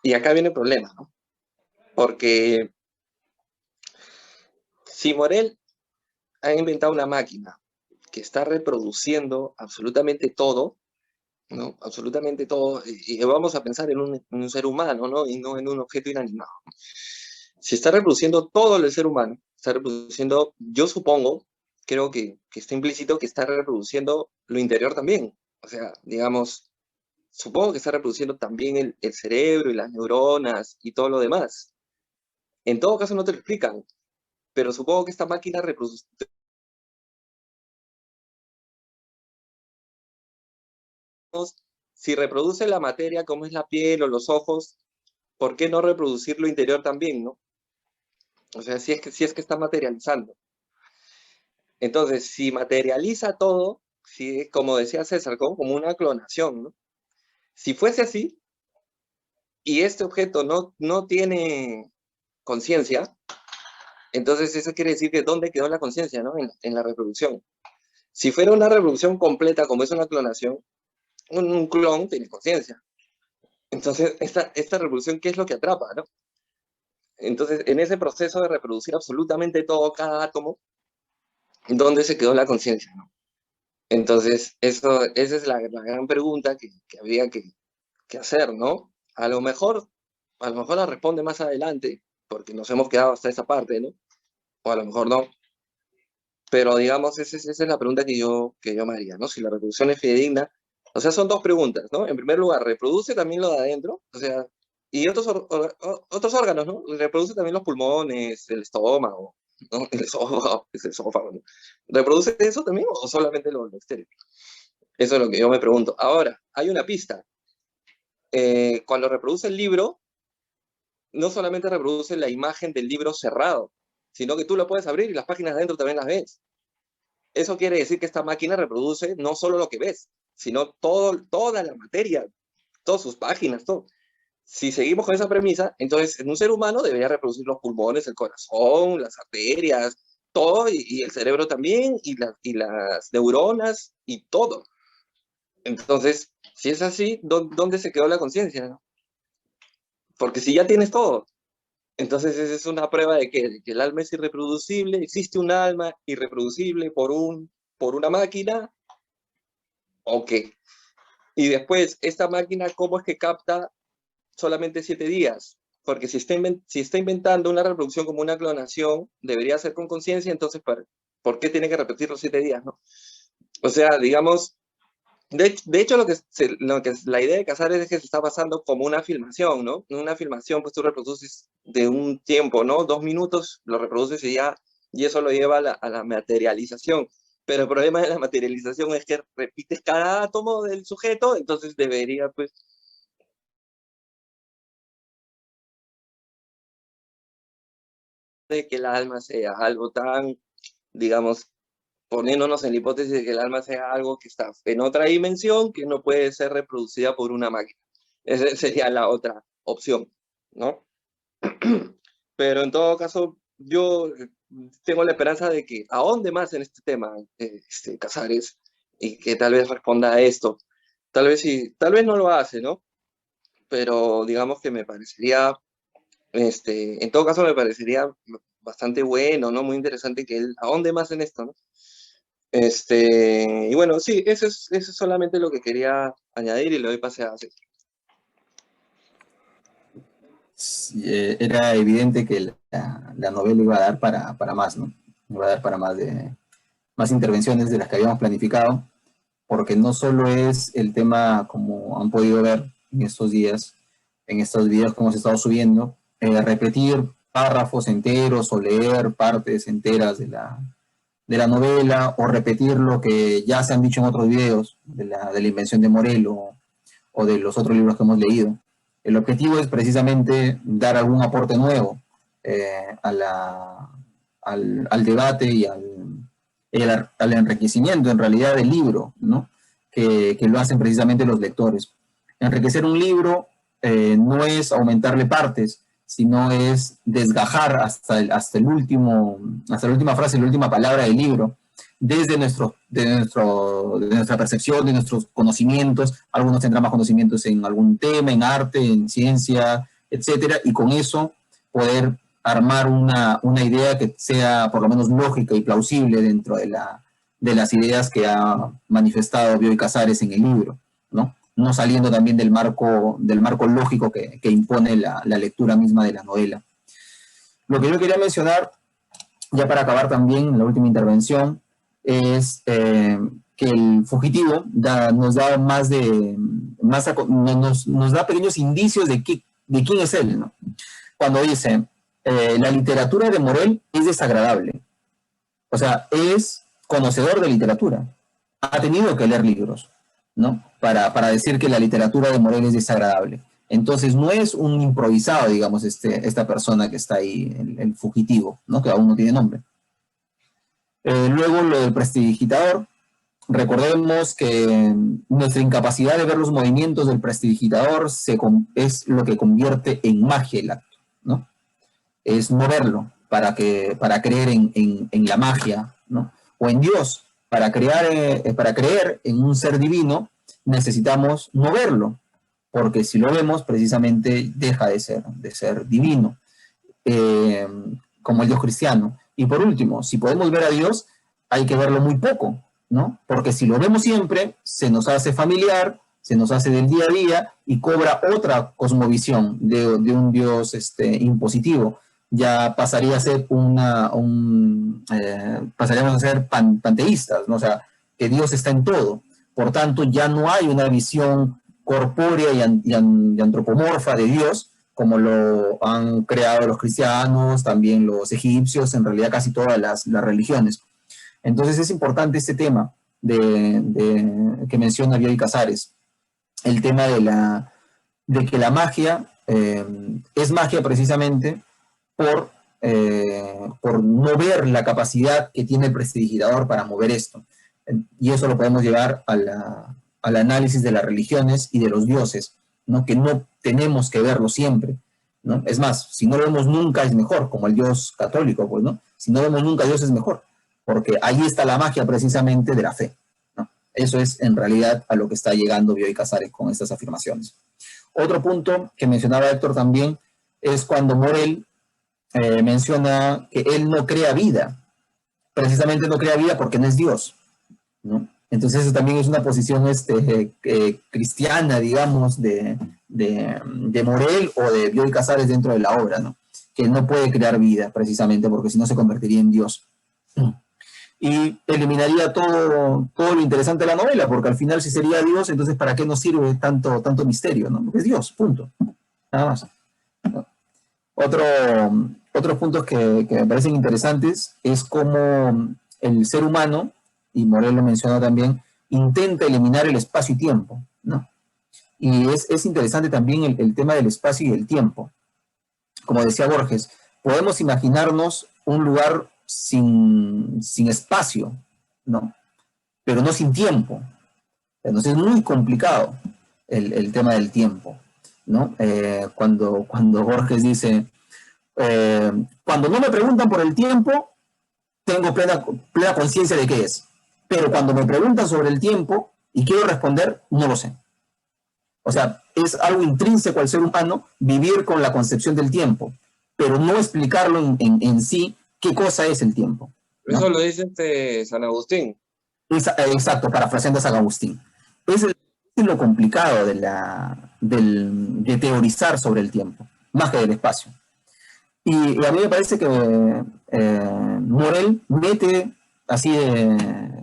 y acá viene el problema, ¿no? Porque si Morel ha inventado una máquina que está reproduciendo absolutamente todo, ¿no? Absolutamente todo, y vamos a pensar en un ser humano, ¿no? Y no en un objeto inanimado. Si está reproduciendo todo el ser humano, está reproduciendo, yo supongo, creo que está implícito que está reproduciendo lo interior también. O sea, digamos, supongo que está reproduciendo también el cerebro y las neuronas y todo lo demás. En todo caso no te lo explican, pero supongo que esta máquina reproduce, si reproduce la materia como es la piel o los ojos, ¿por qué no reproducir lo interior también, no? O sea, si es que está materializando. Entonces, si materializa todo, si, como decía César, como una clonación, ¿no? Si fuese así, y este objeto no tiene conciencia, entonces eso quiere decir que ¿dónde quedó la conciencia, no? En la reproducción. Si fuera una reproducción completa, como es una clonación, un clon tiene conciencia. Entonces, esta reproducción, ¿qué es lo que atrapa, no? Entonces, en ese proceso de reproducir absolutamente todo, cada átomo, ¿dónde se quedó la conciencia, no? Entonces, esa es la gran pregunta que habría que hacer, ¿no? A lo mejor la responde más adelante, porque nos hemos quedado hasta esa parte, ¿no? O a lo mejor no. Pero digamos, esa es la pregunta que yo me haría, ¿no? Si la reproducción es fidedigna. O sea, son dos preguntas, ¿no? En primer lugar, ¿reproduce también lo de adentro? O sea, y otros órganos, ¿no? ¿Reproduce también los pulmones, el estómago, ¿no? El esófago, ¿no? ¿Reproduce eso también o solamente lo exterior? Eso es lo que yo me pregunto. Ahora, hay una pista. Cuando reproduce el libro, no solamente reproduce la imagen del libro cerrado, sino que tú lo puedes abrir y las páginas de adentro también las ves. Eso quiere decir que esta máquina reproduce no solo lo que ves, sino toda la materia, todas sus páginas, todo. Si seguimos con esa premisa, entonces en un ser humano debería reproducir los pulmones, el corazón, las arterias, todo, y el cerebro también, y las neuronas, y todo. Entonces, si es así, ¿dónde se quedó la conciencia, no? Porque si ya tienes todo, entonces esa es una prueba de que el alma es irreproducible, existe un alma irreproducible por una máquina, ¿o qué? Y después, esta máquina, ¿cómo es que capta solamente 7 días? Porque si está inventando una reproducción como una clonación, debería ser con conciencia, entonces, ¿por qué tiene que repetir los 7 días, no? O sea, digamos, de hecho, la idea de Casares es que se está basando como una filmación, ¿no? En una filmación, pues tú reproduces de un tiempo, ¿no? 2 minutos, lo reproduces y eso lo lleva a la materialización. Pero el problema de la materialización es que repites cada átomo del sujeto, entonces debería, pues, de que el alma sea algo tan, digamos, poniéndonos en la hipótesis de que el alma sea algo que está en otra dimensión que no puede ser reproducida por una máquina. Esa sería la otra opción, ¿no? Pero en todo caso, yo tengo la esperanza de que ahonde más en este tema, Casares, y que tal vez responda a esto. Tal vez sí, tal vez no lo hace, ¿no? Pero digamos que me parecería, en todo caso me parecería bastante bueno, ¿no? Muy interesante que él ahonde más en esto, ¿no? Y bueno, sí, eso es solamente lo que quería añadir y le doy pase a César. era evidente que la novela iba a dar para más, ¿no? Iba a dar para más intervenciones de las que habíamos planificado, porque no solo es el tema, como han podido ver en estos días, en estos videos que hemos estado subiendo, repetir párrafos enteros o leer partes enteras de la novela, o repetir lo que ya se han dicho en otros videos de la invención de Morel o de los otros libros que hemos leído. El objetivo es precisamente dar algún aporte nuevo al debate y al enriquecimiento, en realidad, del libro, ¿no? Que lo hacen precisamente los lectores. Enriquecer un libro no es aumentarle partes, sino es desgajar hasta la última frase, la última palabra del libro, desde nuestra percepción, de nuestros conocimientos. Algunos tendrán más conocimientos en algún tema, en arte, en ciencia, etcétera, y con eso poder armar una idea que sea por lo menos lógica y plausible dentro de las ideas que ha manifestado Bioy Casares en el libro, ¿no? No saliendo también del marco lógico que impone la lectura misma de la novela. Lo que yo quería mencionar, ya para acabar también la última intervención, es que el fugitivo nos da pequeños indicios de quién es él, ¿no? Cuando dice, la literatura de Morel es desagradable. O sea, es conocedor de literatura. Ha tenido que leer libros, ¿no? Para decir que la literatura de Morel es desagradable. Entonces, no es un improvisado, digamos, esta persona que está ahí, el fugitivo, ¿no? Que aún no tiene nombre. Luego, lo del prestidigitador. Recordemos que nuestra incapacidad de ver los movimientos del prestidigitador es lo que convierte en magia el acto, ¿no? Es no verlo para creer en la magia, ¿no? O en Dios. Para creer en un ser divino necesitamos no verlo, porque si lo vemos precisamente deja de ser divino, como el Dios cristiano. Y por último, si podemos ver a Dios, hay que verlo muy poco, ¿no? Porque si lo vemos siempre, se nos hace familiar, se nos hace del día a día y cobra otra cosmovisión de un Dios impositivo. Ya pasaría a ser pasaríamos a ser panteístas, ¿no? O sea, que Dios está en todo. Por tanto, ya no hay una visión corpórea y antropomorfa de Dios, como lo han creado los cristianos, también los egipcios, en realidad casi todas las religiones. Entonces es importante este tema que menciona Bioy Casares, el tema de que la magia es magia precisamente por no ver la capacidad que tiene el prestidigitador para mover esto. Y eso lo podemos llevar al análisis de las religiones y de los dioses, ¿no? Que no tenemos que verlo siempre, ¿no? Es más, si no lo vemos nunca es mejor, como el Dios católico, pues, ¿no? Si no vemos nunca Dios es mejor, porque ahí está la magia precisamente de la fe, ¿no? Eso es en realidad a lo que está llegando Bioy Casares con estas afirmaciones. Otro punto que mencionaba Héctor también es cuando Morel menciona que él no crea vida. Precisamente no crea vida porque no es Dios, ¿no? Entonces eso también es una posición cristiana, digamos, de Morel o de Bioy Casares dentro de la obra, ¿no? Que no puede crear vida precisamente porque si no se convertiría en Dios. Y eliminaría todo lo interesante de la novela, porque al final si sería Dios, entonces ¿para qué nos sirve tanto misterio, ¿no? Porque es Dios, punto. Nada más. Otros puntos que me parecen interesantes es cómo el ser humano, y Morel lo menciona también, intenta eliminar el espacio y tiempo, ¿no? Y es interesante también el tema del espacio y el tiempo. Como decía Borges, podemos imaginarnos un lugar sin espacio, ¿no? Pero no sin tiempo. Entonces es muy complicado el tema del tiempo, ¿no? Cuando Borges dice, cuando no me preguntan por el tiempo, tengo plena conciencia de qué es. Pero cuando me preguntan sobre el tiempo y quiero responder, no lo sé. O sea, es algo intrínseco al ser humano vivir con la concepción del tiempo, pero no explicarlo en sí qué cosa es el tiempo, ¿no? Eso lo dice San Agustín. Exacto, parafraseando a San Agustín. Es lo complicado de teorizar sobre el tiempo, más que del espacio. Y a mí me parece que Morel mete así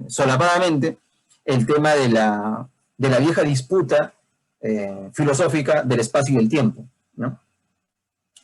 solapadamente el tema de la vieja disputa filosófica del espacio y el tiempo, ¿no?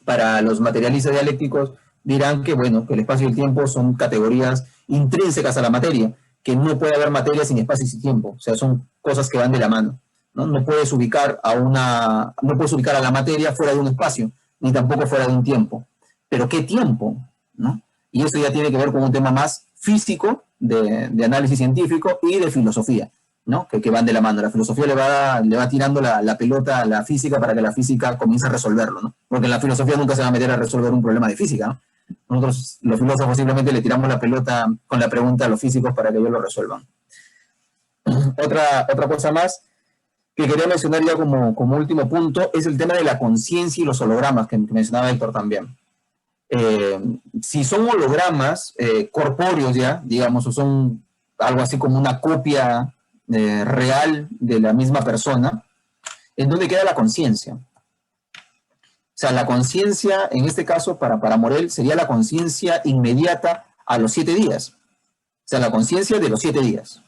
Para los materialistas dialécticos dirán que, bueno, que el espacio y el tiempo son categorías intrínsecas a la materia, que no puede haber materia sin espacio y sin tiempo, o sea, son cosas que van de la mano, ¿no? No puedes ubicar a la materia fuera de un espacio, ni tampoco fuera de un tiempo. Pero ¿qué tiempo? ¿No? Y eso ya tiene que ver con un tema más físico, de análisis científico y de filosofía, ¿no? Que van de la mano. La filosofía le va tirando la pelota a la física para que la física comience a resolverlo, ¿no? Porque la filosofía nunca se va a meter a resolver un problema de física, ¿no? Nosotros, los filósofos, simplemente le tiramos la pelota con la pregunta a los físicos para que ellos lo resuelvan. Otra cosa más que quería mencionar ya como último punto es el tema de la conciencia y los hologramas que mencionaba Héctor también. Si son hologramas corpóreos ya, digamos, o son algo así como una copia real de la misma persona, ¿en dónde queda la conciencia? O sea, la conciencia, en este caso, para Morel, sería la conciencia inmediata a los 7 días. O sea, la conciencia de los 7 días.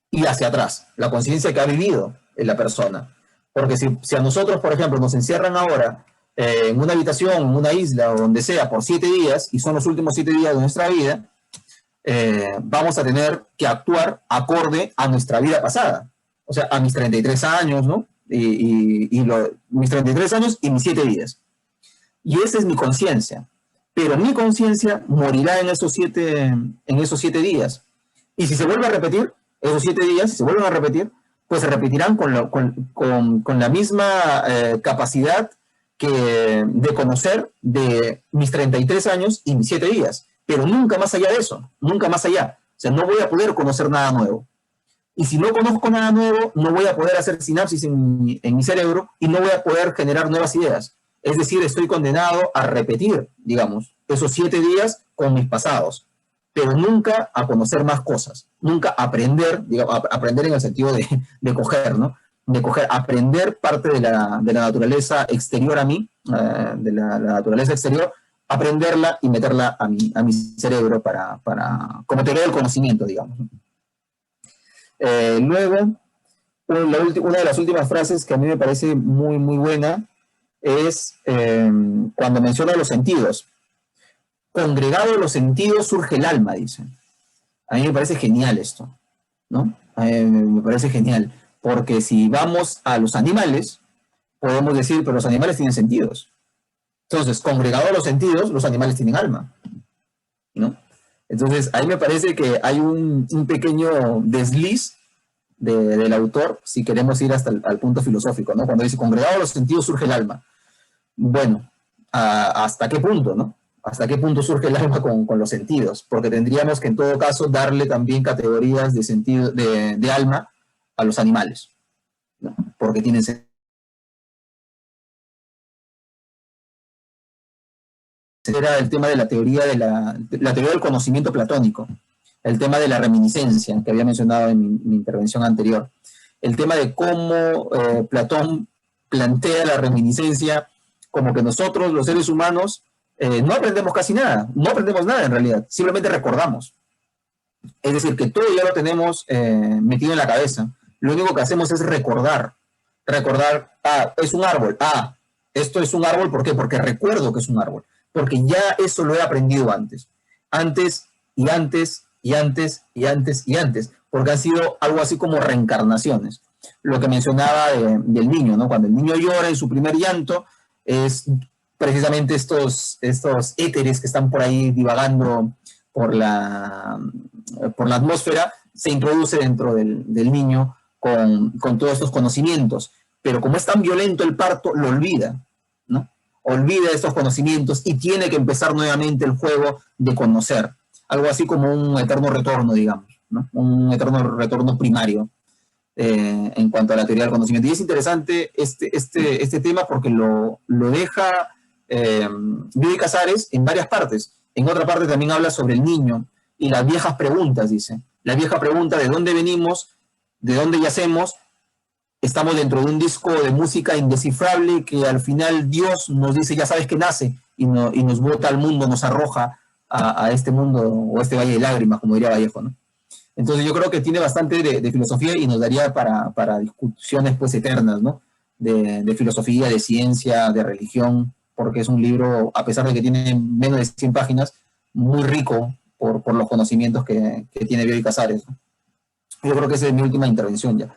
Y hacia atrás, la conciencia que ha vivido en la persona. Porque si a nosotros, por ejemplo, nos encierran ahora en una habitación, en una isla o donde sea por 7 días, y son los últimos 7 días de nuestra vida, vamos a tener que actuar acorde a nuestra vida pasada. O sea, a mis 33 años, ¿no? Mis 33 años y mis 7 días. Y esa es mi conciencia. Pero mi conciencia morirá en esos 7 días. Y si se vuelve a repetir, esos 7 días, si se vuelven a repetir, pues se repetirán con la misma capacidad de conocer de mis 33 años y mis 7 días, pero nunca más allá de eso, nunca más allá. O sea, no voy a poder conocer nada nuevo. Y si no conozco nada nuevo, no voy a poder hacer sinapsis en mi cerebro y no voy a poder generar nuevas ideas. Es decir, estoy condenado a repetir, digamos, esos 7 días con mis pasados, pero nunca a conocer más cosas, nunca aprender, digamos, aprender en el sentido de coger, ¿no? De coger, aprender parte de la naturaleza exterior a mí, de la naturaleza exterior, aprenderla y meterla a mi cerebro como teoría del conocimiento, digamos. Luego, una de las últimas frases que a mí me parece muy, muy buena es cuando menciona los sentidos. Congregado los sentidos surge el alma, dice. A mí me parece genial esto, ¿no? A mí me parece genial. Porque si vamos a los animales, podemos decir, pero los animales tienen sentidos. Entonces, congregado los sentidos, los animales tienen alma, ¿no? Entonces, ahí me parece que hay un pequeño desliz del autor, si queremos ir hasta al punto filosófico, ¿no? Cuando dice, congregado los sentidos surge el alma. Bueno, ¿hasta qué punto, no? ¿Hasta qué punto surge el alma con los sentidos? Porque tendríamos que, en todo caso, darle también categorías de sentido, de alma a los animales, ¿no? Porque tienen sentido. Era el tema de la teoría teoría del conocimiento platónico, el tema de la reminiscencia que había mencionado en mi intervención anterior, el tema de cómo Platón plantea la reminiscencia como que nosotros, los seres humanos, no aprendemos casi nada, no aprendemos nada en realidad, simplemente recordamos. Es decir, que todo ya lo tenemos metido en la cabeza. Lo único que hacemos es recordar, es un árbol, esto es un árbol, ¿por qué? Porque recuerdo que es un árbol, porque ya eso lo he aprendido antes, porque han sido algo así como reencarnaciones. Lo que mencionaba del niño, ¿no? Cuando el niño llora en su primer llanto, es precisamente estos éteres que están por ahí divagando por la atmósfera, se introduce dentro del niño con todos estos conocimientos, pero como es tan violento el parto, lo olvida, ¿no? Olvida estos conocimientos y tiene que empezar nuevamente el juego de conocer, algo así como un eterno retorno, digamos, ¿no? Un eterno retorno primario en cuanto a la teoría del conocimiento. Y es interesante este tema porque lo deja Bioy Casares en varias partes. En otra parte también habla sobre el niño y las viejas preguntas, dice. La vieja pregunta de dónde venimos, de dónde yacemos, estamos dentro de un disco de música indescifrable que al final Dios nos dice, ya sabes que nace, y nos bota al mundo, nos arroja a este mundo o este valle de lágrimas, como diría Vallejo, ¿no? Entonces yo creo que tiene bastante de filosofía y nos daría para discusiones pues eternas, ¿no? De filosofía, de ciencia, de religión, porque es un libro, a pesar de que tiene menos de 100 páginas, muy rico por los conocimientos que tiene Bioy Casares, ¿no? Yo creo que esa es mi última intervención ya.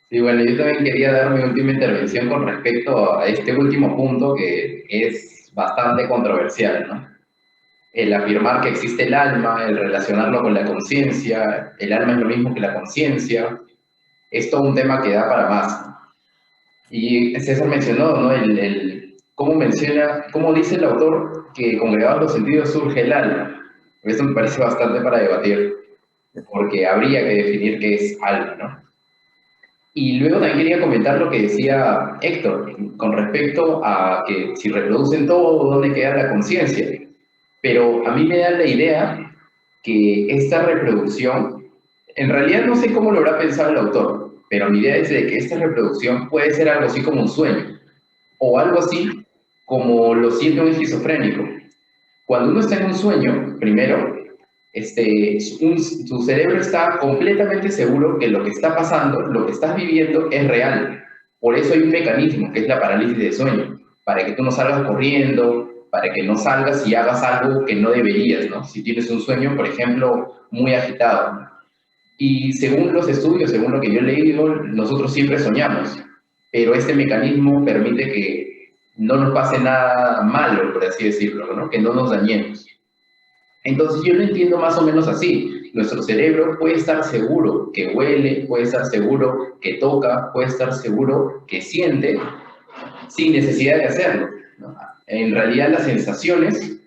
Sí, bueno, yo también quería dar mi última intervención con respecto a este último punto que es bastante controversial, ¿no? El afirmar que existe el alma, el relacionarlo con la conciencia, el alma es lo mismo que la conciencia, es todo un tema que da para más. Y César mencionó, ¿no? Cómo menciona, cómo dice el autor que congregados los sentidos surge el alma. Esto me parece bastante para debatir, porque habría que definir qué es alma, ¿no? Y luego también quería comentar lo que decía Héctor con respecto a que si reproducen todo, ¿dónde queda la conciencia? Pero a mí me da la idea que esta reproducción, en realidad no sé cómo lo habrá pensado el autor, pero mi idea es de que esta reproducción puede ser algo así como un sueño, o algo así como lo siente un esquizofrénico. Cuando uno está en un sueño, primero, tu cerebro está completamente seguro que lo que está pasando, lo que estás viviendo es real. Por eso hay un mecanismo que es la parálisis de sueño, para que tú no salgas corriendo, para que no salgas y hagas algo que no deberías, ¿no? Si tienes un sueño, por ejemplo, muy agitado, ¿no? Y según los estudios, según lo que yo he leído, nosotros siempre soñamos, pero este mecanismo permite que no nos pase nada malo, por así decirlo, ¿no? Que no nos dañemos. Entonces yo lo entiendo más o menos así. Nuestro cerebro puede estar seguro que huele, puede estar seguro que toca, puede estar seguro que siente, sin necesidad de hacerlo, ¿no? En realidad las sensaciones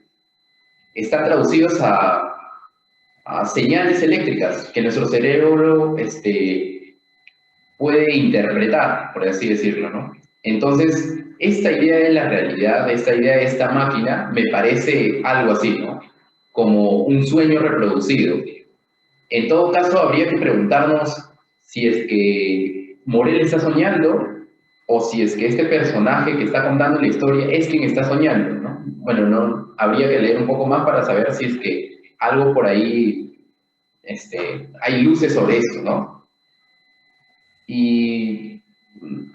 están traducidas a señales eléctricas que nuestro cerebro puede interpretar, por así decirlo, ¿no? Entonces, esta idea de la realidad, esta idea de esta máquina, me parece algo así, ¿no? Como un sueño reproducido. En todo caso, habría que preguntarnos si es que Morel está soñando o si es que este personaje que está contando la historia es quien está soñando, ¿no? Bueno, no, habría que leer un poco más para saber si es que algo por ahí, hay luces sobre eso, ¿no? Y,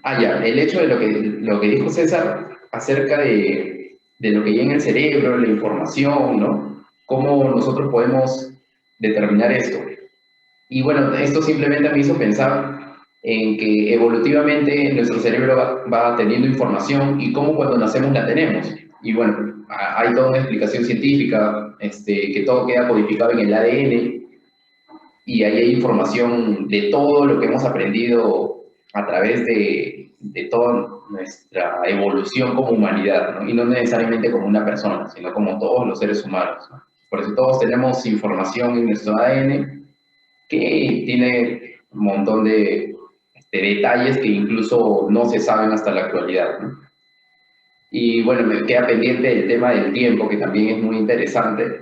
ya, el hecho de lo que dijo César acerca de lo que hay en el cerebro, la información, ¿no? Cómo nosotros podemos determinar esto. Y bueno, esto simplemente me hizo pensar en que evolutivamente nuestro cerebro va teniendo información y cómo cuando nacemos la tenemos. Y bueno, hay toda una explicación científica, que todo queda codificado en el ADN y ahí hay información de todo lo que hemos aprendido a través de toda nuestra evolución como humanidad, ¿no? Y no necesariamente como una persona, sino como todos los seres humanos, ¿no? Por eso todos tenemos información en nuestro ADN que tiene un montón de detalles que incluso no se saben hasta la actualidad, ¿no? Y bueno, me queda pendiente el tema del tiempo, que también es muy interesante,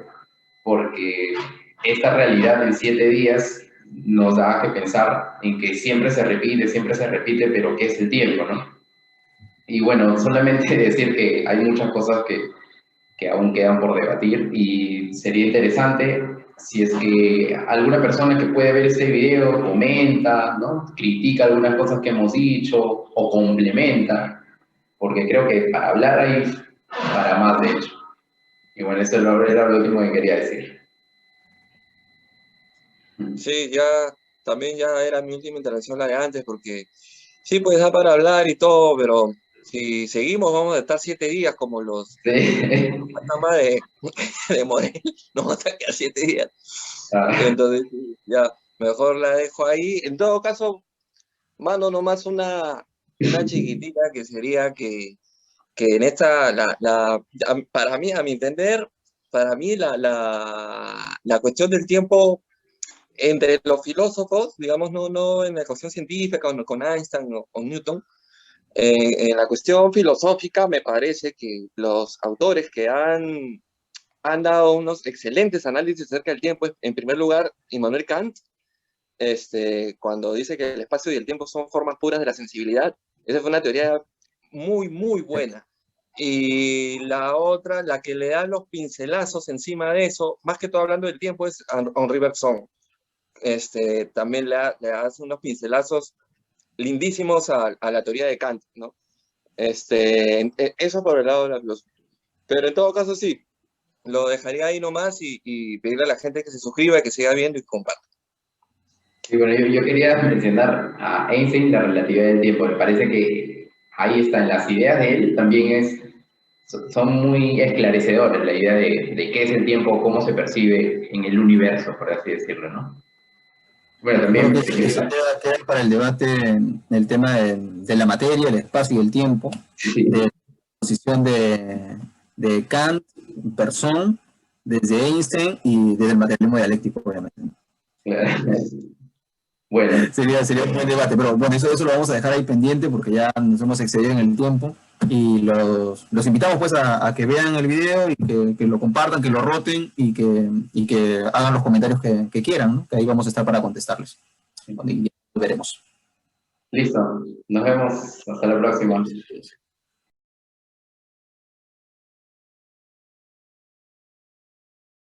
porque esta realidad en 7 días nos da que pensar en que siempre se repite, pero ¿qué es el tiempo, no? Y bueno, solamente decir que hay muchas cosas que aún quedan por debatir y sería interesante si es que alguna persona que puede ver este video comenta, ¿no? Critica algunas cosas que hemos dicho o complementa, porque creo que para hablar hay para más, de hecho. Y bueno, eso era lo último que quería decir. Sí, ya también ya era mi última intervención la de antes, porque sí, pues da para hablar y todo, pero si seguimos vamos a estar 7 días como los Sí. fantasmas de Morel, nos vamos a quedar 7 días. Ah, Entonces, sí, ya, mejor la dejo ahí. En todo caso, mando nomás una chiquitita que sería que en esta, para mí, a mi entender, para mí la cuestión del tiempo entre los filósofos, digamos, no en la cuestión científica, con Einstein o Newton, en la cuestión filosófica me parece que los autores que han dado unos excelentes análisis acerca del tiempo, en primer lugar, Immanuel Kant, cuando dice que el espacio y el tiempo son formas puras de la sensibilidad. Esa fue una teoría muy, muy buena. Y la otra, la que le da los pincelazos encima de eso, más que todo hablando del tiempo, es Henri Bergson. También le hace unos pincelazos lindísimos a la teoría de Kant, ¿no? Eso por el lado de la filosofía. Pero en todo caso, sí, lo dejaría ahí nomás y pedirle a la gente que se suscriba, que siga viendo y comparta. Y bueno, yo quería mencionar a Einstein la relatividad del tiempo. Me parece que ahí están las ideas de él, también son muy esclarecedores la idea de qué es el tiempo, cómo se percibe en el universo, por así decirlo, ¿no? Bueno, Yo creo también, que eso queda para el debate, el tema de la materia, el espacio y el tiempo, sí, de la posición de Kant, Bergson, desde Einstein y desde el materialismo dialéctico, obviamente. claro. Bueno, Sería un buen debate, pero bueno, eso lo vamos a dejar ahí pendiente porque ya nos hemos excedido en el tiempo y los invitamos pues a que vean el video y que lo compartan, que lo roten y que hagan los comentarios que quieran, ¿no? Que ahí vamos a estar para contestarles. Y ya veremos. listo. Nos vemos. Hasta la próxima.